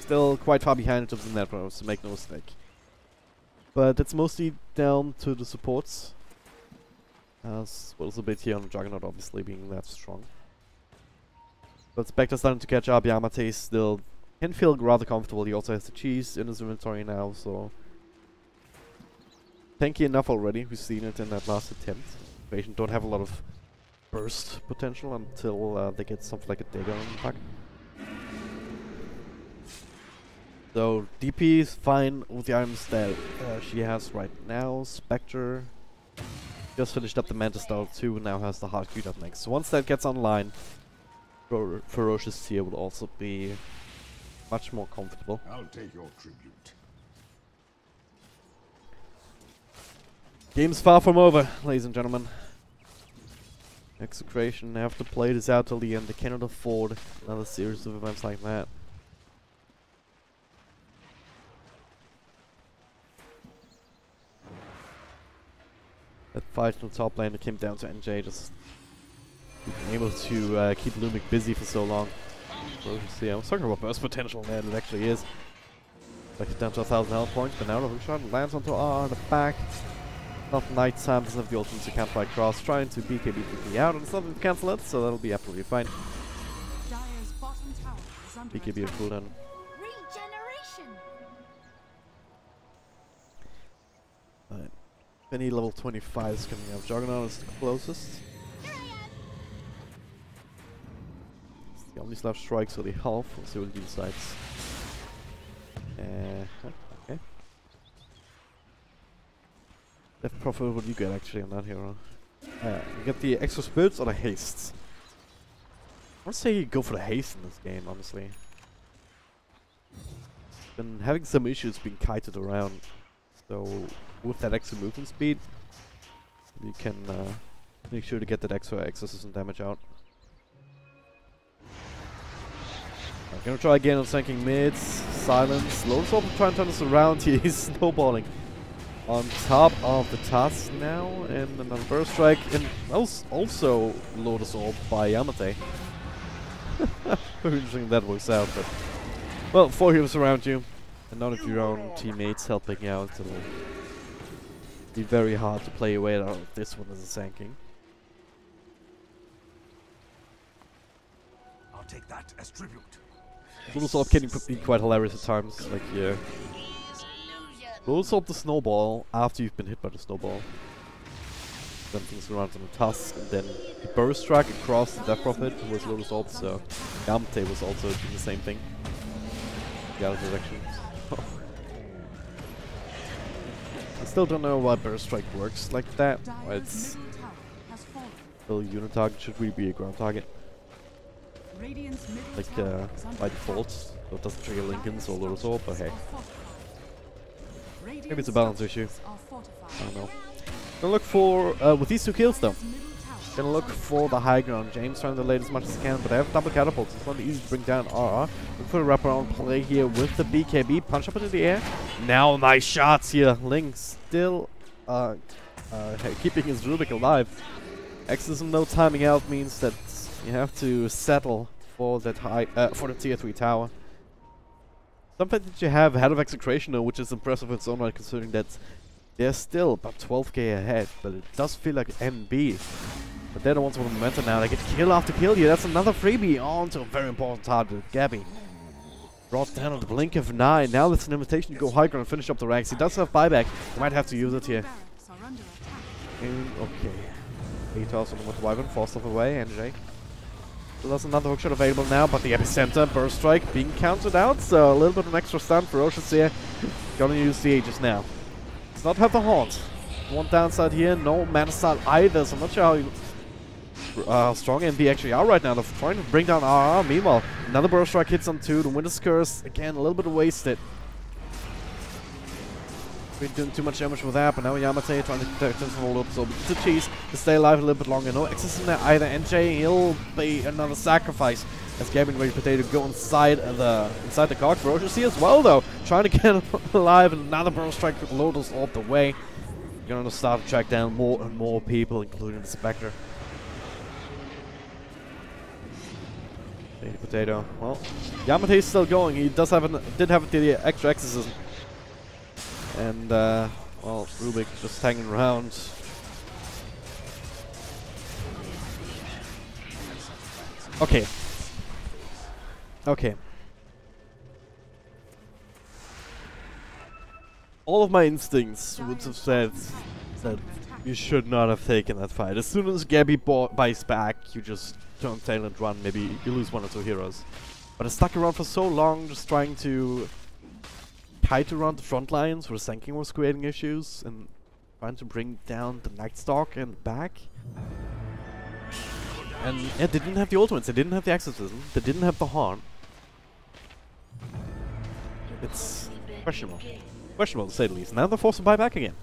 Still quite far behind in terms of net pros, so make no mistake. But it's mostly down to the supports. As well as a bit here on Juggernaut, obviously, being that strong. But Spectre's starting to catch up. Yamate still can feel rather comfortable. He also has the cheese in his inventory now, so tanky enough already. We've seen it in that last attempt. Invasion don't have a lot of burst potential until they get something like a dagger on the pack. So DP is fine with the items that she has right now. Spectre just finished up the Mantis Style 2 and now has the Hard Q up next. So once that gets online, Ferocious Seer will also be much more comfortable. I'll take your tribute. Game's far from over, ladies and gentlemen. XctN have to play this out till the end. They cannot afford another series of events like that. That fight from the top lane that came down to NJ just being able to keep Lumic busy for so long. See, I was talking about burst potential there, it actually is. Like it's down to 1,000 health points, but now the hookshot lands onto R the back. Not nighttime, doesn't have the ultimate to cancel by cross, trying to BKB quickly out, and it's not going to cancel it, so that'll be absolutely fine. Dire's bottom tower is under BKB attack. cooldown. Regeneration. Right. Any level 25 is coming up. Juggernaut is the closest. It's the only slap strike, so the health. We'll see what he decides. Okay. Left profit, what do you get actually on that hero? You get the extra spirits or the haste? I would say you go for the haste in this game, honestly. Been having some issues being kited around, so with that extra movement speed, you can make sure to get that extra exorcism damage out. I'm gonna try again on sinking mids, silence. Lotus Orb trying to turn this around. He's snowballing on top of the task now, and another burst strike, and that was also Lotus Orb by Yamate. Very interesting that works out, but well, 4 heroes around you, and none of your own teammates helping out. It'll be very hard to play away out of this one as a sanking. I'll take that as tribute. Lotus Orb can be quite hilarious at times, like yeah. Lotus Orb the snowball after you've been hit by the snowball. Then things around on the tusk, and then the burst strike across the Death Prophet was Lotus Orb, so Yamate was also doing the same thing. The other direction. I still don't know why burst strike works like that. Why it's still a unit target, should really be a ground target. Like by default, so it doesn't trigger Lincoln's or Lotus Orb, but hey. Maybe it's a balance issue. I don't know. Gonna look for, with these 2 kills though, gonna look for the high ground. James trying to delay it as much as he can, but I have double catapults. It's not easy to bring down RR. Look for the wraparound play here with the BKB. Punch up into the air. Now nice shots here. Link still keeping his Rubik alive. Exorcism no timing out means that you have to settle for that high, for the tier 3 tower. Something that you have ahead of Execration though, which is impressive in its own right, considering that they're still about 12k ahead, but it does feel like NB. But they're the ones with the momentum now. They get kill after kill here. That's another freebie onto a very important target, Gabby. Brought down at the blink of an eye. Now it's an invitation to go high ground and finish up the ranks. He does have buyback. He might have to use it here. And okay. He toss on with the Wyvern, forced off away, NJ. So there's another hookshot available now, but the epicenter burst strike being counted out, so a little bit of an extra stun for Roshan here. Gonna use the Aegis now. Does not have the haunt. One downside here, no mana style either, so I'm not sure how strong NB actually are right now. They're trying to bring down RR. Meanwhile, another burst strike hits on 2. The Winter's Curse, again, a little bit wasted. Been doing too much damage with that, but now Yamate trying to protect him from all up, so the cheese to stay alive a little bit longer. No access in there either. NJ, he'll be another sacrifice as Gabby and Ready Potato go inside the cog. Ferocious here as well though, trying to get him alive, and another burst strike with Lotus all the way. You're gonna start to track down more and more people, including the Spectre. Ready Potato. Well, Yamate is still going. He does have did have the extra exorcism. And, well, Rubik just hanging around. Okay. Okay. All of my instincts would have said that you should not have taken that fight. As soon as Gabby buys back, you just turn tail and run. Maybe you lose 1 or 2 heroes. But I stuck around for so long just trying to kite around the front lines where Sanking was creating issues and trying to bring down the Night Stalk and back. And yeah, they didn't have the ultimates, they didn't have the exorcism, they didn't have the haunt. It's questionable. Questionable to say the least. Now they're forced to buy back again.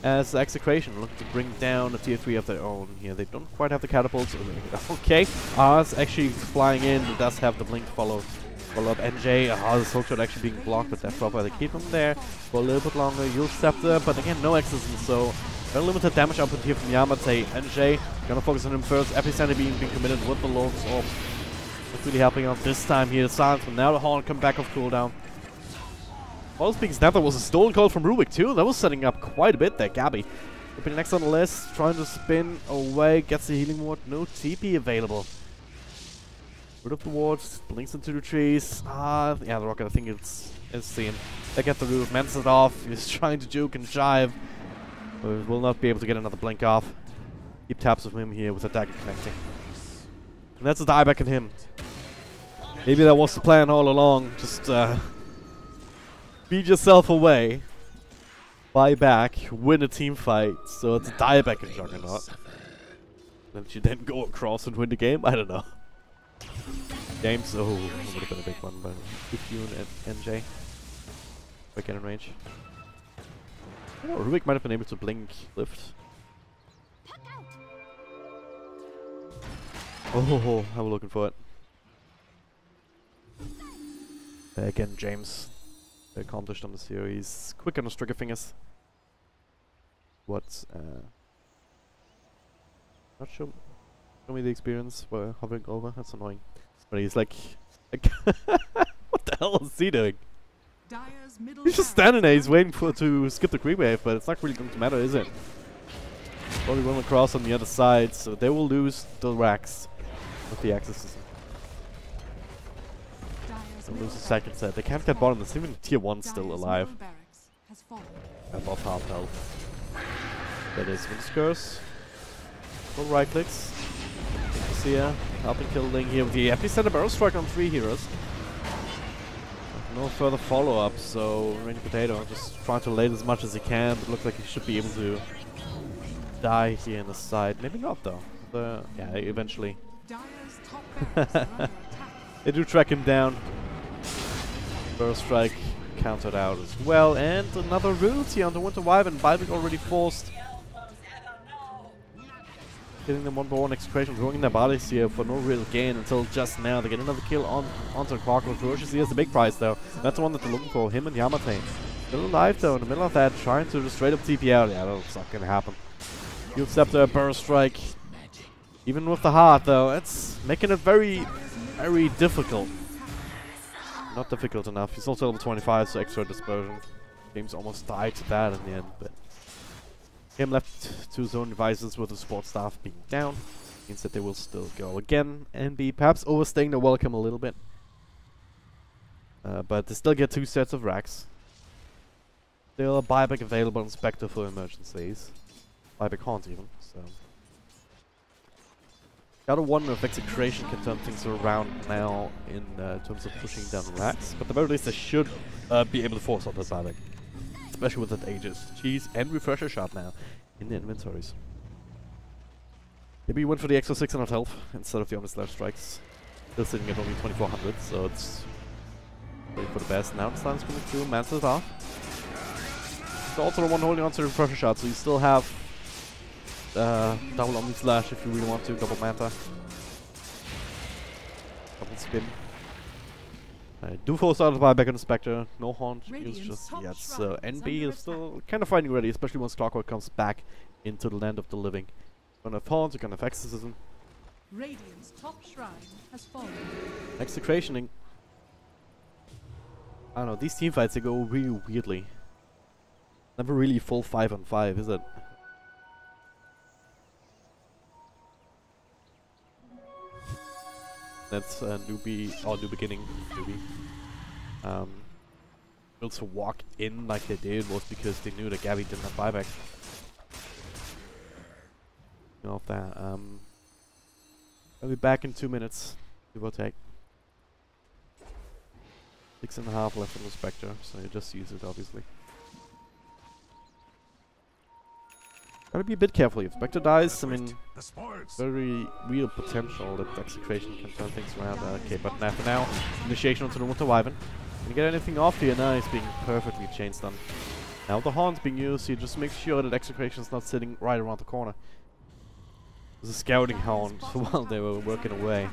As Execration looking to bring down a tier 3 of their own here. They don't quite have the catapults. Okay, Oz actually flying in, it does have the blink follow up. NJ, this hookshot actually being blocked, but that's proper. They keep him there for a little bit longer. You'll Scepter, but again, no exorcism, so very limited damage output here from Yamate. NJ gonna focus on him first. Epicenter being committed with the Lotus Orb. That's really helping out this time here. Silence, but now the Horn come back off cooldown. Well, speaking snap, that was a stolen call from Rubik too. That was setting up quite a bit there. Gabby flipping next on the list, trying to spin away, gets the healing ward. No TP available. Rid of the wards, blinks into the trees. Yeah, the rocket, I think it's seen. They get the roof, mends it off. He's trying to juke and jive. We will not be able to get another blink off. Keep tabs of him here with a dagger connecting. And that's a dieback in him. Maybe that was the plan all along. Just beat yourself away. Buy back, win a team fight. So it's a dieback in Juggernaut. And you then go across and win the game? I don't know. James, oh, that would have been a big one, but if you and NJ. Quick in range. Oh, Rubik might have been able to blink lift. Oh, I'm looking for it. Again, James. Accomplished on the series. Quick on the trigger fingers. What's not sure. Show me the experience while hovering over. That's annoying. But he's like what the hell is he doing? He's just standing there. He's waiting to skip the creep wave, but it's not really going to matter, is it? Probably run across on the other side, so they will lose the racks with the access. They'll lose the second set. They can't get bottom. There's even tier 1 still alive. Above half health. That is Winter's Curse. Full right clicks. Here, helping kill Ling here with the epicenter barrel strike on 3 heroes. No further follow-up, so Rainy Potato just trying to lay as much as he can, but looks like he should be able to die here in the side. Maybe not though. Yeah, eventually. They do track him down. Barrel strike countered out as well, and another root here on the Winter Wyvern. Balvic already forced. Getting them 1-by-1 execution, throwing their bodies here for no real gain until just now. They get another kill onto Quarko. Roshan has the big prize though. That's the one that they're looking for, him and Yamate. Still alive though, in the middle of that, trying to just straight up TP out. Yeah, that's not gonna happen. Field Scepter, Burst Strike. Even with the heart though, it's making it very, very difficult. Not difficult enough. He's also level 25, so extra dispersion. James almost died to that in the end, but him left to zone devices with the support staff being down means that they will still go again and be perhaps overstaying their welcome a little bit. But they still get 2 sets of racks. Still a buyback available on Spectre for emergencies. Buyback Haunt even, so. Gotta wonder if Execration can turn things around now in terms of pushing down racks. But at the very least they should be able to force out that buyback. Especially with that Aegis, Cheese, and Refresher Shot now in the inventories. Maybe you went for the extra 600 health instead of the Omnislash Strikes. Still sitting at only 2400, so it's waiting for the best. Now the stun's coming through, Mantle it off. It's also the one holding on to the Refresher Shot, so you still have double Omnislash if you really want to, double Manta. Double Spin. Do force out of the buyback on the Spectre. No Haunt used just yet, so NB is still kind of fighting ready, especially once Clockwork comes back into the land of the living. Gonna have Haunt, you're gonna have Exorcism. Radiant's top shrine has fallen. Execrationing. I don't know, these team fights they go really weirdly. Never really full 5-on-5, is it? That's New Beginning newbie. To walk in like they did was because they knew that Gabby didn't have buyback. Off that. I'll be back in 2 minutes. Give or take. 6.5 left on the Spectre, so you just use it obviously. Gotta be a bit careful. If Spectre dies, I mean, very real potential that Execration can turn things around. Okay, but now for now, initiation onto the Winter Wyvern. Can you get anything off here? No, it's being perfectly chain stunned. Now the Haunt's being used, so you just make sure that Execration's not sitting right around the corner. There's a scouting Hound while they were working away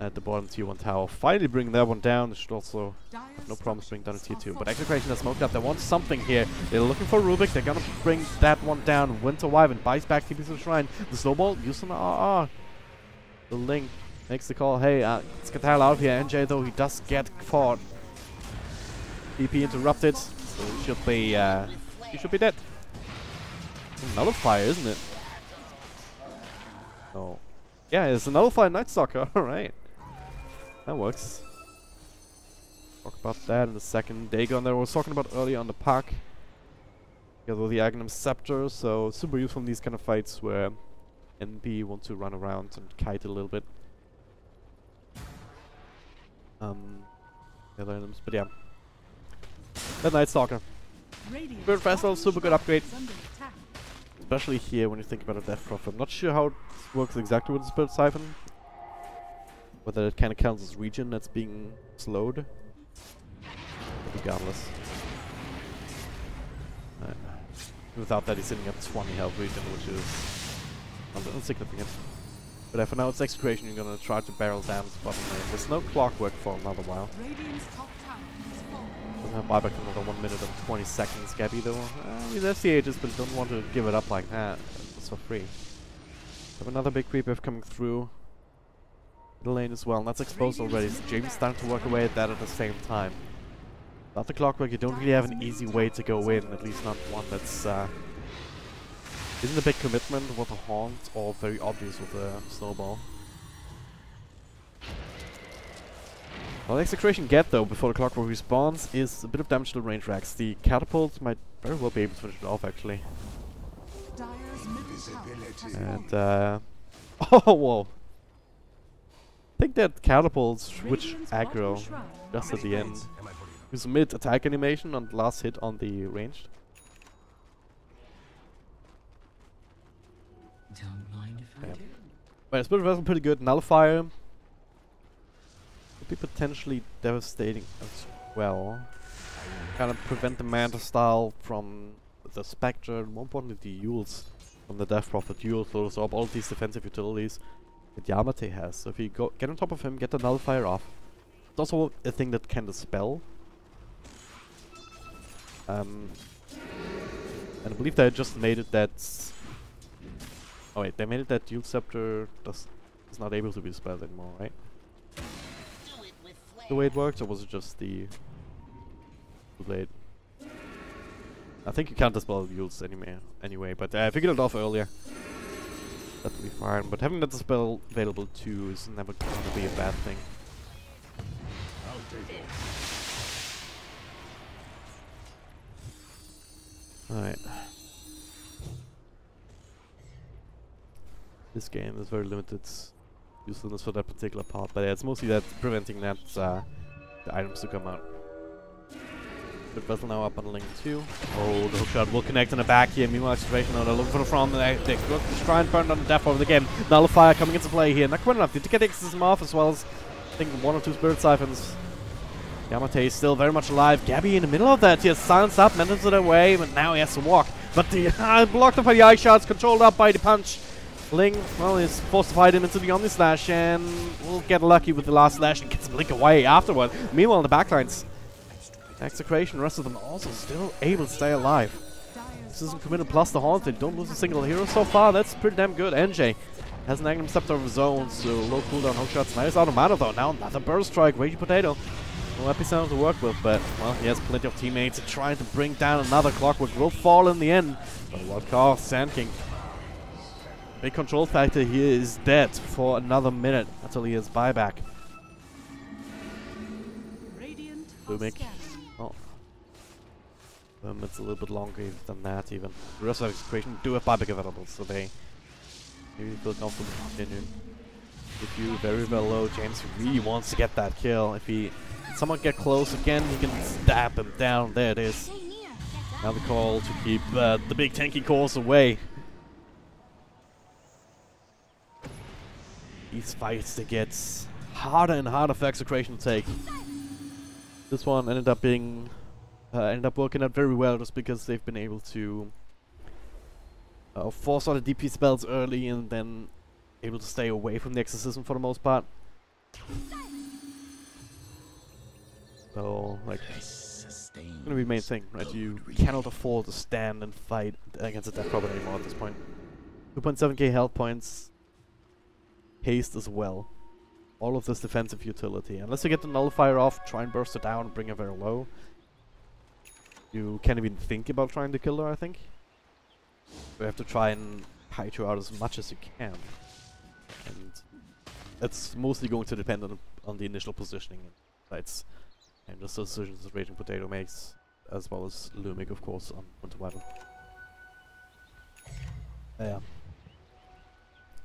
at the bottom tier 1 tower. Finally bringing that one down. They should also have no problem bringing down a tier 2. But Execration has smoked up. They want something here. They're looking for Rubik. They're gonna bring that one down. Winter Wyvern buys back TP to the shrine. The snowball used on the RR. The Link makes the call. Hey, let's get the hell out of here. NJ though, he does get caught. TP interrupted. So he should be dead. Nullifier, isn't it? Oh. Yeah, it's a Nullifier Night Stalker. Alright. That works. Talk about that in a second. Dagon that I was talking about earlier on the park. together with the Agnum Scepter, so super useful in these kind of fights where NP want to run around and kite a little bit. The other items, but yeah. The Night Stalker. Spirit Vessel, super good upgrade. Especially here when you think about a Death Prophet. I'm not sure how it works exactly with the Spirit Siphon. Whether it kind of counts as region that's being slowed. Regardless. Without that, he's sitting at 20 health region, which is insignificant. But for now, it's Execration. You're gonna try to barrel down this bottom lane. There's no clockwork for another while. Doesn't have buyback for another 1 minute and 20 seconds. Gabby, though, he's FCHs, but don't want to give it up like that. It's for free. Have another big creep wave coming through the lane as well, and that's exposed already. So James starting to work away at that at the same time. Without the clockwork, you don't really have an easy way to go in, at least not one that's isn't a big commitment with a haunt or very obvious with a snowball. All Execration get though before the clockwork respawns is a bit of damage to the range racks. The catapults might very well be able to finish it off actually. And oh whoa. I think that catapults switch aggro just at the end. Use mid attack animation on the last hit on the ranged. Don't mind if I do. But Spirit Vessel pretty good. Nullifier would be potentially devastating as well. Kind of prevent the Manta style from the Spectre, and more importantly the Yules from the Death Prophet. Yule throws up all these defensive utilities that Yamate has. So if you get on top of him, get the Nullifier off. It's also a thing that can dispel. And I believe they just made it that... Oh wait, they made it that Yule Scepter is not able to be dispelled anymore, right? The way it works, or was it just the blade? I think you can't dispel Yules anyway, but I figured it off earlier. That would be fine, but having that spell available too is never going to be a bad thing. Alright. This game is very limited usefulness for that particular part, but yeah, it's mostly that preventing that the items to come out. Good vessel now up on link 2. Oh, the hook shot will connect in the back here. Meanwhile, Extraction now they're looking for the front. They look to try and burn on the death over the game. Nullifier coming into play here. Not quite enough. Did to get the exorcism off as well as I think 1 or 2 spirit siphons. Yamate is still very much alive. Gabby in the middle of that. He has silenced up, mentors it away, but now he has to walk. But the blocked up by the eye shots, controlled up by the punch. Ling, well, is forced to fight him into the Omni Slash and will get lucky with the last slash and gets Blink away afterward. Meanwhile, in the backlines, Execration, the rest of them also still able to stay alive. This isn't committed plus the Haunted. Don't lose a single hero so far. That's pretty damn good. NJ has an Agnum Scepter of his own, so low cooldown hook shots. Now he's out of mana though. Now another Burst Strike. Raging Potato. No Epicenter to work with, but well, he has plenty of teammates trying to bring down another Clockwork. Will fall in the end. But what cost? Sand King. Big control factor here is dead for another minute until he has buyback. Lumik. Oh. It's a little bit longer than that even. The rest of the Execration do have buyback available, so they maybe feel comfortable continuing. If you very well low, James really wants to get that kill. If he someone get close again, he can stab him down. There it is. Now the call to keep the big tanky cores away. These fights, they get harder and harder for Execration to take. This one ended up working out very well just because they've been able to force all the DP spells early and then able to stay away from the Exorcism for the most part. So, like, it's gonna be the main thing, right? You cannot afford to stand and fight against a Death Prophet anymore at this point. 2.7k health points. Haste as well. All of this defensive utility. Unless you get the Nullifier off, try and burst it down and bring it very low. You can't even think about trying to kill her, I think. You have to try and kite her out as much as you can. And it's mostly going to depend on the initial positioning and sites. And the decisions that Raging Potato makes, as well as Lumik, of course, on Winter Weather. Yeah.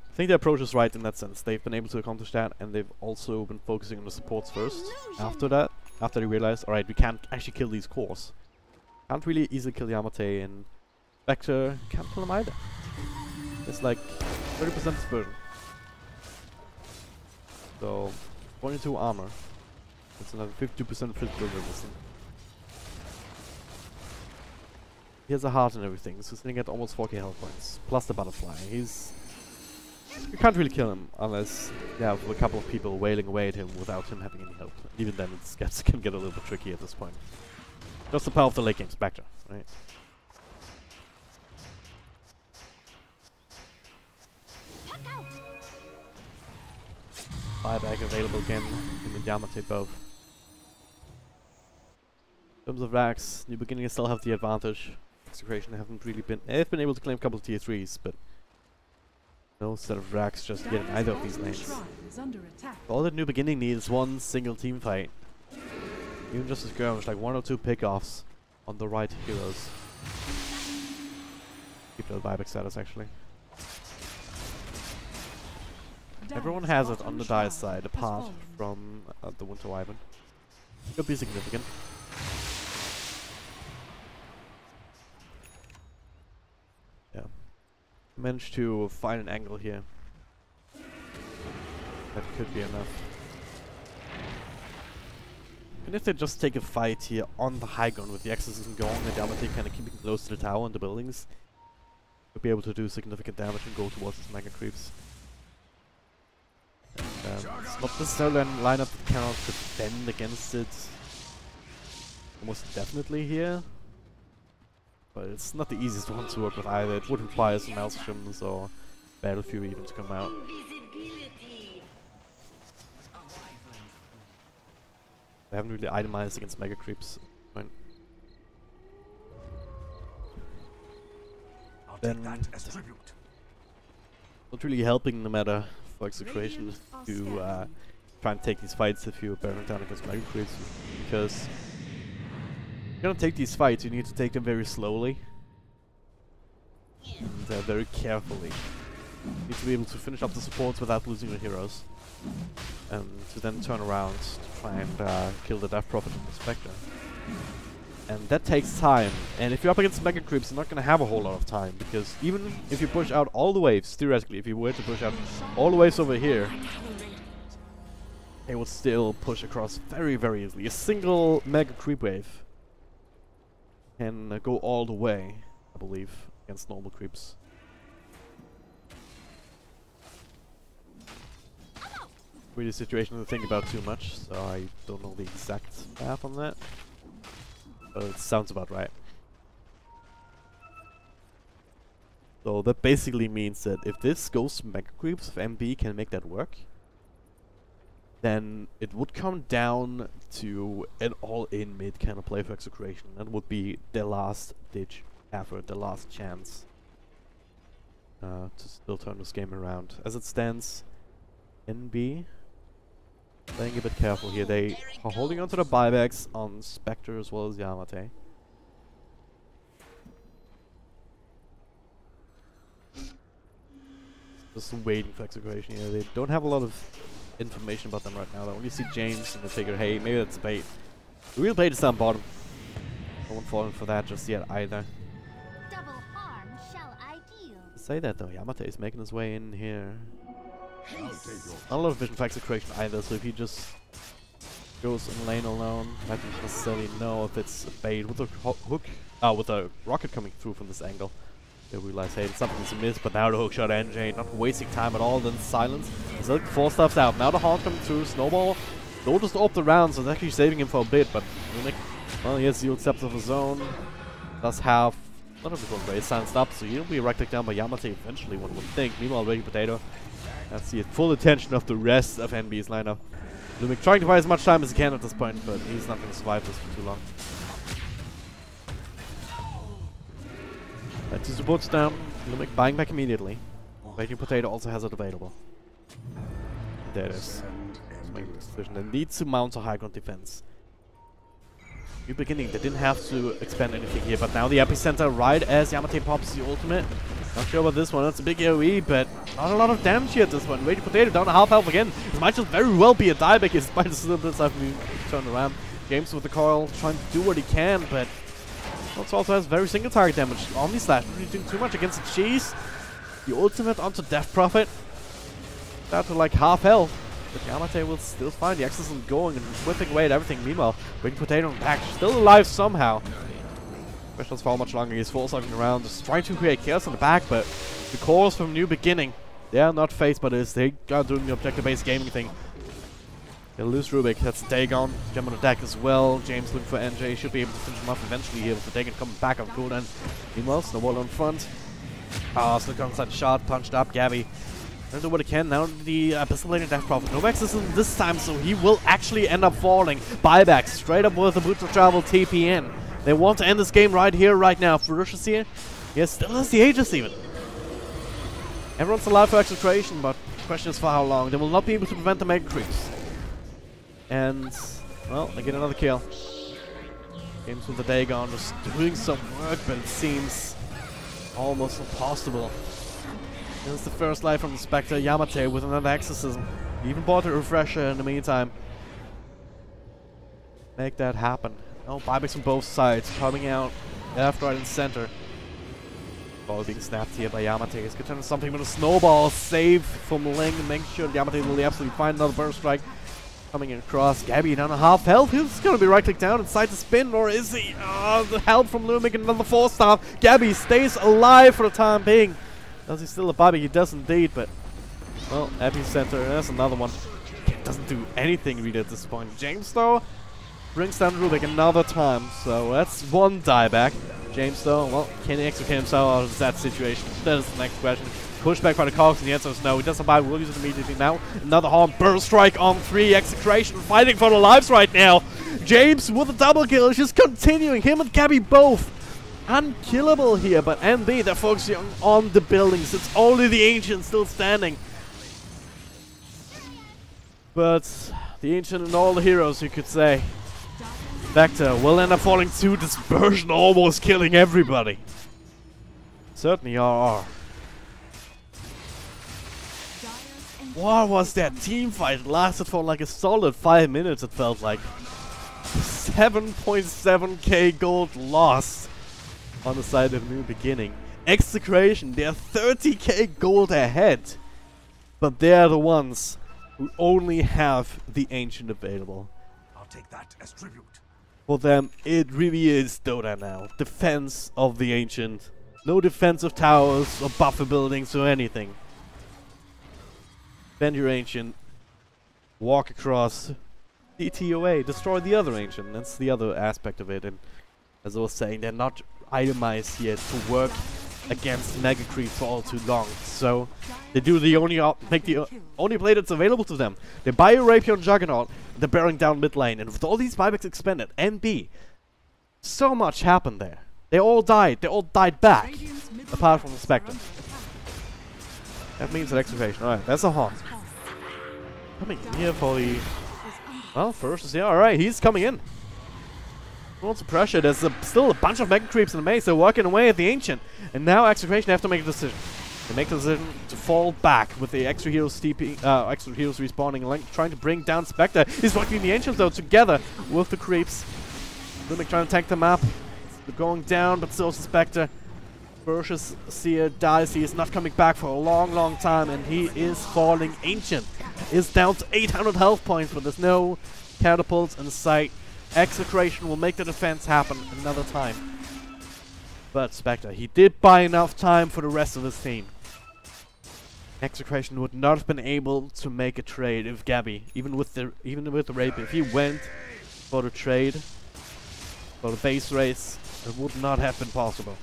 I think the approach is right in that sense. They've been able to accomplish that, and they've also been focusing on the supports first. After that, after they realized, alright, we can't actually kill these cores. Can't really easily kill Yamate, and Spectre can't kill him either. It's like 30% dispersion. So, 22 armor. That's another 52% physical resistance. He has a heart and everything, so he's sitting at almost 4k health points. Plus the butterfly. You can't really kill him unless you have a couple of people wailing away at him without him having any help. Even then it can get a little bit tricky at this point. Just the power of the late game Spectre, right? Buyback available again in the Yamate both. In terms of racks, New Beginning still have the advantage. XctN haven't really been... They've been able to claim a couple of tier 3s, but no set of racks just yet in either of these lanes. All that New Beginning needs is one single team fight. Even just a skirmish, like 1 or 2 pickoffs on the right heroes. Keep that buyback status actually. Everyone has it on the Dire side, apart from the Winter Wyvern. Could be significant. Yeah. Managed to find an angle here. That could be enough. And if they just take a fight here on the high ground with the exorcism going and Yamate kind of keeping close to the tower and the buildings, could be able to do significant damage and go towards his mega creeps. It's not necessarily a lineup that cannot defend against it almost definitely here, but it's not the easiest one to work with either. It would require some Maelstroms or Battle Fury even to come out. They haven't really itemized against mega creeps. Right. Then not really helping the meta for XctN to try and take these fights if you're bearing down against mega creeps, because if you're gonna take these fights, you need to take them very slowly and very carefully. You need to be able to finish up the supports without losing your heroes, and to then turn around to try and kill the Death Prophet and the Spectre. And that takes time, and if you're up against mega creeps, you're not gonna have a whole lot of time, because even if you push out all the waves, theoretically, if you were to push out all the waves over here, they would still push across very, very easily. A single mega creep wave can go all the way, I believe, against normal creeps. Really a situation to think about too much, so I don't know the exact math on that. But it sounds about right. So that basically means that if this goes to mega creeps, if MB can make that work, then it would come down to an all-in mid kind of play for XctN. That would be the last ditch effort, the last chance to still turn this game around. As it stands, NB playing a bit careful here. They are holding on to the buybacks on Spectre as well as Yamate. Just waiting for XctN here. They don't have a lot of information about them right now. They only see James and they figure, hey, maybe that's bait. The real bait is down bottom. No one falling for that just yet either. Double harm shall I deal. Say that though, Yamate is making his way in here. Not a lot of vision for XctN either, so if he just goes in lane alone, might not necessarily know if it's a bait. With a hook, with a rocket coming through from this angle, they realize, hey, something's amiss, but now the hook shot NJ, not wasting time at all, then silence. Silk 4 stuffs out. Now the Haunt coming through, Snowball. Don't just opt the round, so it's actually saving him for a bit, but Lumic, well, he has 0 accepts of his own. Does have none of the race silenced up, so he'll be right clicked down by Yamate eventually, one would think. Meanwhile, Ready Potato. That's the full attention of the rest of NB's lineup. Lumic trying to buy as much time as he can at this point, but he's not going to survive this for too long. Two supports down. Lumic buying back immediately. Raging Potato also has it available. There it is. They need to mount a high ground defense. New Beginning, they didn't have to expand anything here, but now the epicenter right as Yamate pops the ultimate. Not sure about this one. That's a big AoE, but not a lot of damage here at this one. Raging Potato down to half health again. This might just very well be a dieback despite the little bits I've been turned around. James with the coil trying to do what he can, but also has very single target damage. Omni Slash really doing too much against the cheese. The ultimate onto Death Prophet. Down to like half health. But Yamate will still find the Exorcism going and whipping away at everything. Meanwhile, Raging Potato on back, still alive somehow. Questions for how much longer he's full cycling around, just trying to create chaos in the back, but the cores from New Beginning, they are not faced by this. They are doing the objective-based gaming thing. They'll lose Rubik, that's Dagon. Gem on the deck as well. James looking for NJ, should be able to finish him off eventually here with the Dagon coming back on cooldown. Meanwhile, Snowball on front. Slick onside shot, punched up, Gabby. Trying to do what he can. Now the Abyssal Death Prophet. No Exorcism this time, so he will actually end up falling. Buyback, straight up with the Boots of Travel TPN. They want to end this game right here, right now. Ferocious here. Yes, still has the Aegis even. Everyone's alive for exfiltration, but the question is for how long. They will not be able to prevent the Mega Creeps. And, well, they get another kill. James with the Dagon just doing some work, but it seems almost impossible. Here's the first life from the Spectre. Yamate with another Exorcism. He even bought a refresher in the meantime. Make that happen. Oh, buybacks from both sides, coming out left, right, and center. Ball being snapped here by Yamate. He's going to turn something with a snowball. Save from Ling, making sure Yamate will absolutely find another burst strike. Coming in across. Gabby down to half health. He's going to be right click down inside the spin, or is he? The help from Lumik, another 4-star. Gabby stays alive for the time being. Does he still a buyback? He does indeed, but well, epicenter. There's another one. Doesn't do anything really at this point. James though brings down Rubik another time, so that's one dieback. James though, well, can he extricate himself out of that situation? That is the next question. Pushback by the Cogs, and the answer is no. He doesn't buy, we'll use it immediately now. Another Horn Burst Strike on 3, Execration fighting for their lives right now. James with a double kill, just continuing, him and Gabby both unkillable here, but NB, they're focusing on the buildings. It's only the Ancient still standing. But the Ancient and all the heroes, you could say. Vector will end up falling to dispersion, almost killing everybody. Certainly RR. What was that team fight? It lasted for like a solid 5 minutes, it felt like. 7.7k gold lost on the side of New Beginning. Execration, they're 30k gold ahead. But they're the ones who only have the Ancient available. I'll take that as tribute. For them, it really is Dota now. Defense of the Ancient. No defensive towers or buffer buildings or anything. Defend your Ancient. Walk across. DTOA. Destroy the other Ancient. That's the other aspect of it. And as I was saying, they're not itemized yet to work against Mega Creep for all too long. So they do the only only play that's available to them. They buy a Rapier and Juggernaut, and they're bearing down mid lane. And with all these buybacks expended, NB, so much happened there. They all died. They all died back, apart from the Spectre. That means an excavation. Alright, that's a Hawk. Coming here for the... Well, first is here. Alright, he's coming in. Wants the pressure. There's still a bunch of Mega Creeps in the maze. They're working away at the Ancient. And now Excavation have to make a decision. They make the decision to fall back with the extra heroes respawning and trying to bring down Spectre. He's working the Ancients though together with the Creeps. Lumic trying to tank them up. They're going down, but still Spectre. Ferocious Seer dies. He is not coming back for a long time, and he is falling. Ancient is down to 800 health points, but there's no catapults in sight. Execration will make the defense happen another time. But Spectre, he did buy enough time for the rest of his team. Execration would not have been able to make a trade if Gabby, even with the Rapier, if he went for the trade, for the base race, it would not have been possible.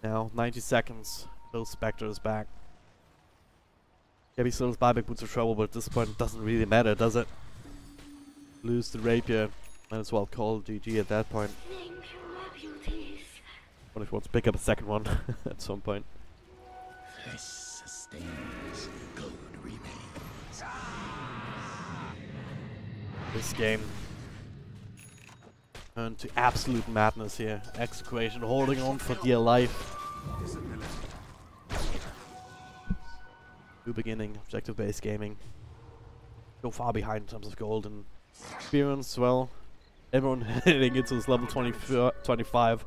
Now, 90 seconds, Bill Spectre is back. Gabby still has buyback Boots of Trouble, but at this point it doesn't really matter, does it? Lose the Rapier, might as well call GG at that point. What if he wants to pick up a second one at some point? This sustains, gold remains. This game Turn to absolute madness here. XctN holding on for dear life. New beginning, objective-based gaming. So far behind in terms of gold and experience. Well, everyone heading into this level 25.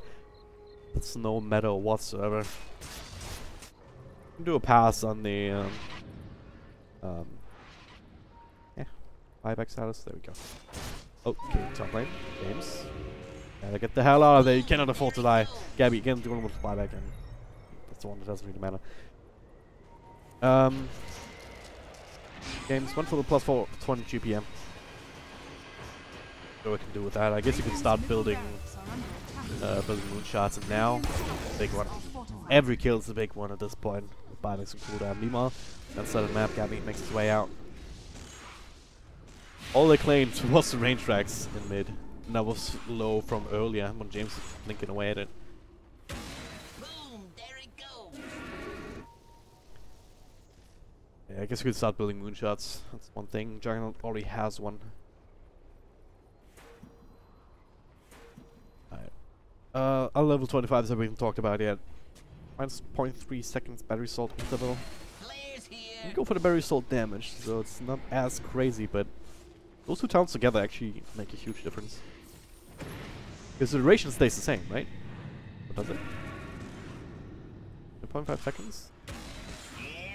It's no matter whatsoever. Can do a pass on the yeah, buyback status. There we go. Okay, top lane, James. Gotta get the hell out of there. You cannot afford to die. Gabby, again, do one with the buyback, and that's the one that doesn't really matter. James, went for the plus 420 GPM. So what I can do with that? I guess you can start building moonshots, and now big one. Every kill is a big one at this point. Buying some cooldown. Meanwhile, that's the map. Gabby makes his way out. All they claimed was the range tracks in mid, and that was low from earlier when James was blinking away at it. Boom, there it goes. Yeah, I guess we could start building moonshots. That's one thing. Juggernaut already has one. Alright. Our level 25 is everything talked about yet. Minus 0.3 seconds battery salt interval. Players here. You go for the battery salt damage, so it's not as crazy, but those two towns together actually make a huge difference. Because the duration stays the same, right? What does it? 2.5 seconds?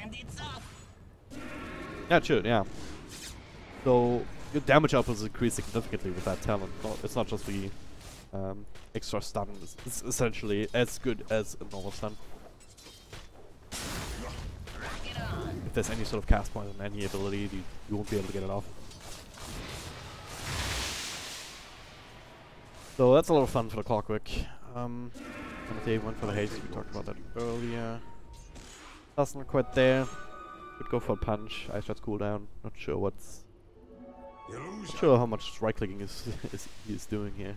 And it's off. Yeah, it should, yeah. So your damage output is increased significantly with that talent. It's not just the extra stun. It's essentially as good as a normal stun. If there's any sort of cast point on any ability, you won't be able to get it off. So that's a lot of fun for the clockwork. Dave went for the haste, we talked about that earlier. Doesn't quite there. Could go for a punch. Ice Shot's cooldown. Not sure what's. Not sure how much right clicking is doing here.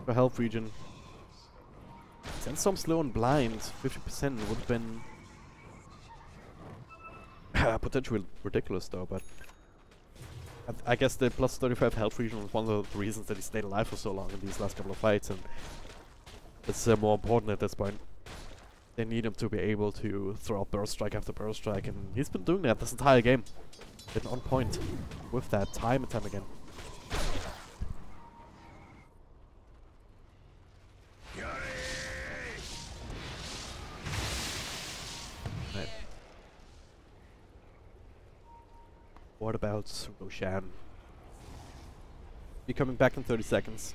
For health region. Sandstorm slow and blind. 50% would have been potentially ridiculous though, but I guess the plus 35 health region was one of the reasons that he stayed alive for so long in these last couple of fights, and it's more important at this point. They need him to be able to throw out burst strike after burst strike, and he's been doing that this entire game. Been on point with that time and time again. Right. What about Roshan? Be coming back in 30 seconds.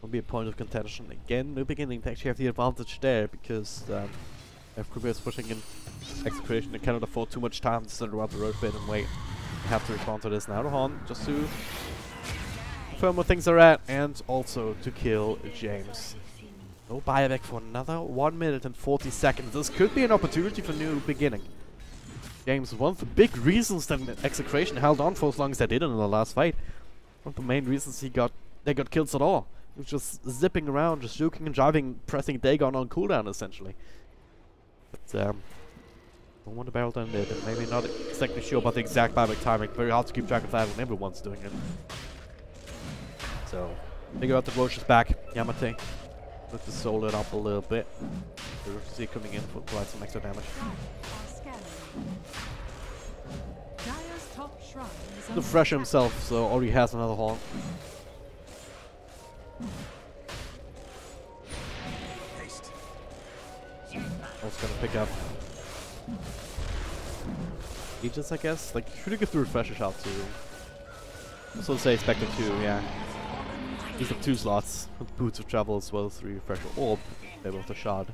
Will be a point of contention again. The beginning to actually have the advantage there because FQB is pushing in XctN. They cannot afford too much time to sit around the road bit and wait. They have to respond to this now to Horn just to confirm where things are at and also to kill James. No buyback for another 1 minute and 40 seconds. This could be an opportunity for new beginning. James, one of the big reasons that XctN held on for as long as they did in the last fight. One of the main reasons they got kills at all. He was just zipping around, just juking and driving, pressing Dagon on cooldown essentially. But don't want to barrel down there, but maybe not exactly sure about the exact buyback timing. Very hard to keep track of that when everyone's doing it. So figure out that Roche is back. Yamate. Look to soul it up a little bit. See it coming in for quite some extra damage. The Fresh himself, so already has another horn. Also gonna pick up Aegis, I guess. Like, should have through Refresher shot too. Also say expected to, yeah. These are 2 slots with Boots of Travel as well as 3 Refresher orb. Maybe with the shard.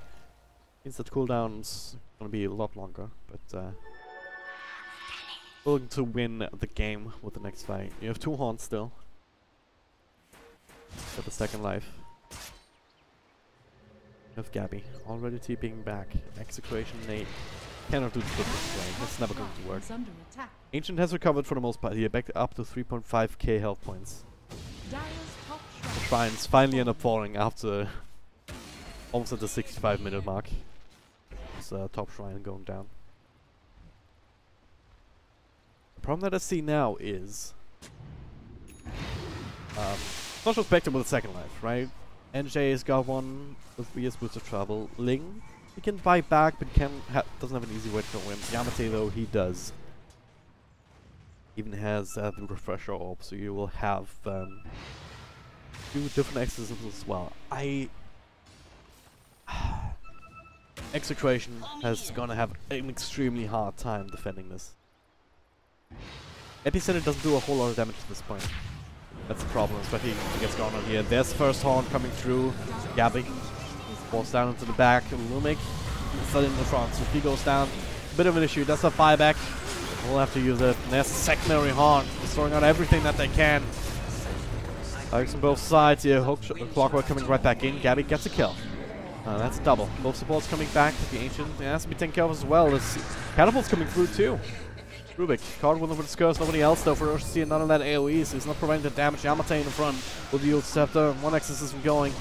Means that cooldown's gonna be a lot longer, but willing to win the game with the next fight. You have 2 horns still. For the second life. You have Gabby already TPing back. XctN Nate cannot do this way. It's never going to work. Ancient has recovered for the most part here, back up to 3.5k health points. The shrines finally end up falling after almost at the 65-minute mark. It's top shrine going down. problem that I see now is Social Spectre with a second life, right? NJ has got one with 3 years boost of travel. Ling, he can buy back, but doesn't have an easy way to win. Yamate, though, he does. Even has the refresher orb, so you will have 2 different exorcisms as well. XctN is gonna have an extremely hard time defending this. Epicenter doesn't do a whole lot of damage at this point. That's the problem, especially if he gets gone on here. There's first horn coming through. Gabby falls down into the back. Lumik is still in the front, so if he goes down, a bit of an issue. That's a buyback. We'll have to use it. And there's a secondary horn, destroying out everything that they can. Targets on both sides here. Clockwork coming right back in. Gabby gets a kill. That's double. Both supports coming back. The Ancient has to be taken care of as well. There's catapults coming through too. Rubik, caught with the Skurse, nobody else though for Roshan, none of that AoE, so he's not providing the damage. Yamate in the front with the Yield Scepter, 1 exorcism going.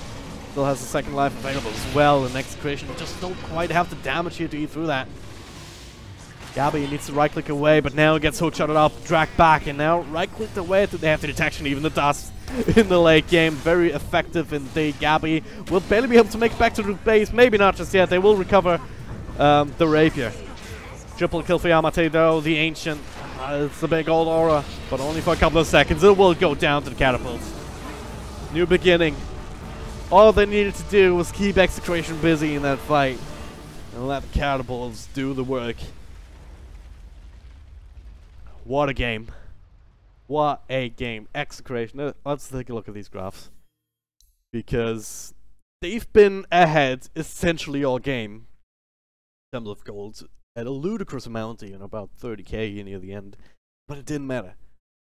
Still has the second life available as well, and XctN just don't quite have the damage here to eat through that. Gabby needs to right click away, but now gets hookshotted up, dragged back, and now right clicked away to the after detection, even the dust in the late game. Very effective indeed. Gabby will barely be able to make it back to the base, maybe not just yet. They will recover the Rapier. Triple kill for Yamate though, the Ancient. It's a big old aura, but only for a couple of seconds. It will go down to the catapults. New beginning. All they needed to do was keep XctN busy in that fight and let the catapults do the work. What a game. What a game. XctN. Let's take a look at these graphs. Because they've been ahead essentially all game in terms of gold. At a ludicrous amount, you know, about 30k near the end. But it didn't matter.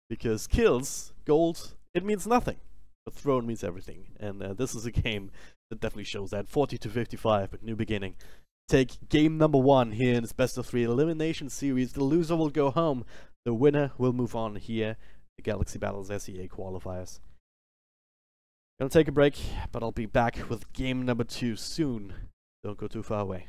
Because kills, gold, it means nothing. But throne means everything. And this is a game that definitely shows that. 40-55, but new beginning. Take game number 1 here in this best of 3 elimination series. The loser will go home. The winner will move on here. The Galaxy Battles SEA qualifiers. Gonna take a break, but I'll be back with game number 2 soon. Don't go too far away.